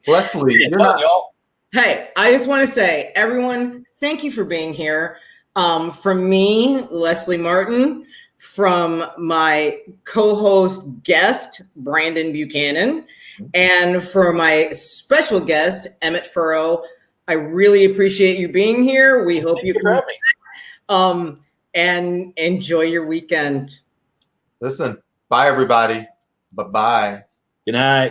S1: Leslie,
S3: you're not, y'all.
S2: Hey, I just want to say, everyone, thank you for being here. From me, Leslie Martin, from my co-host guest, Brandon Buchanan, and for my special guest, Emmett Furrow. I really appreciate you being here. We hope you come and enjoy your weekend.
S1: Listen, bye everybody. Bye-bye.
S3: Good night.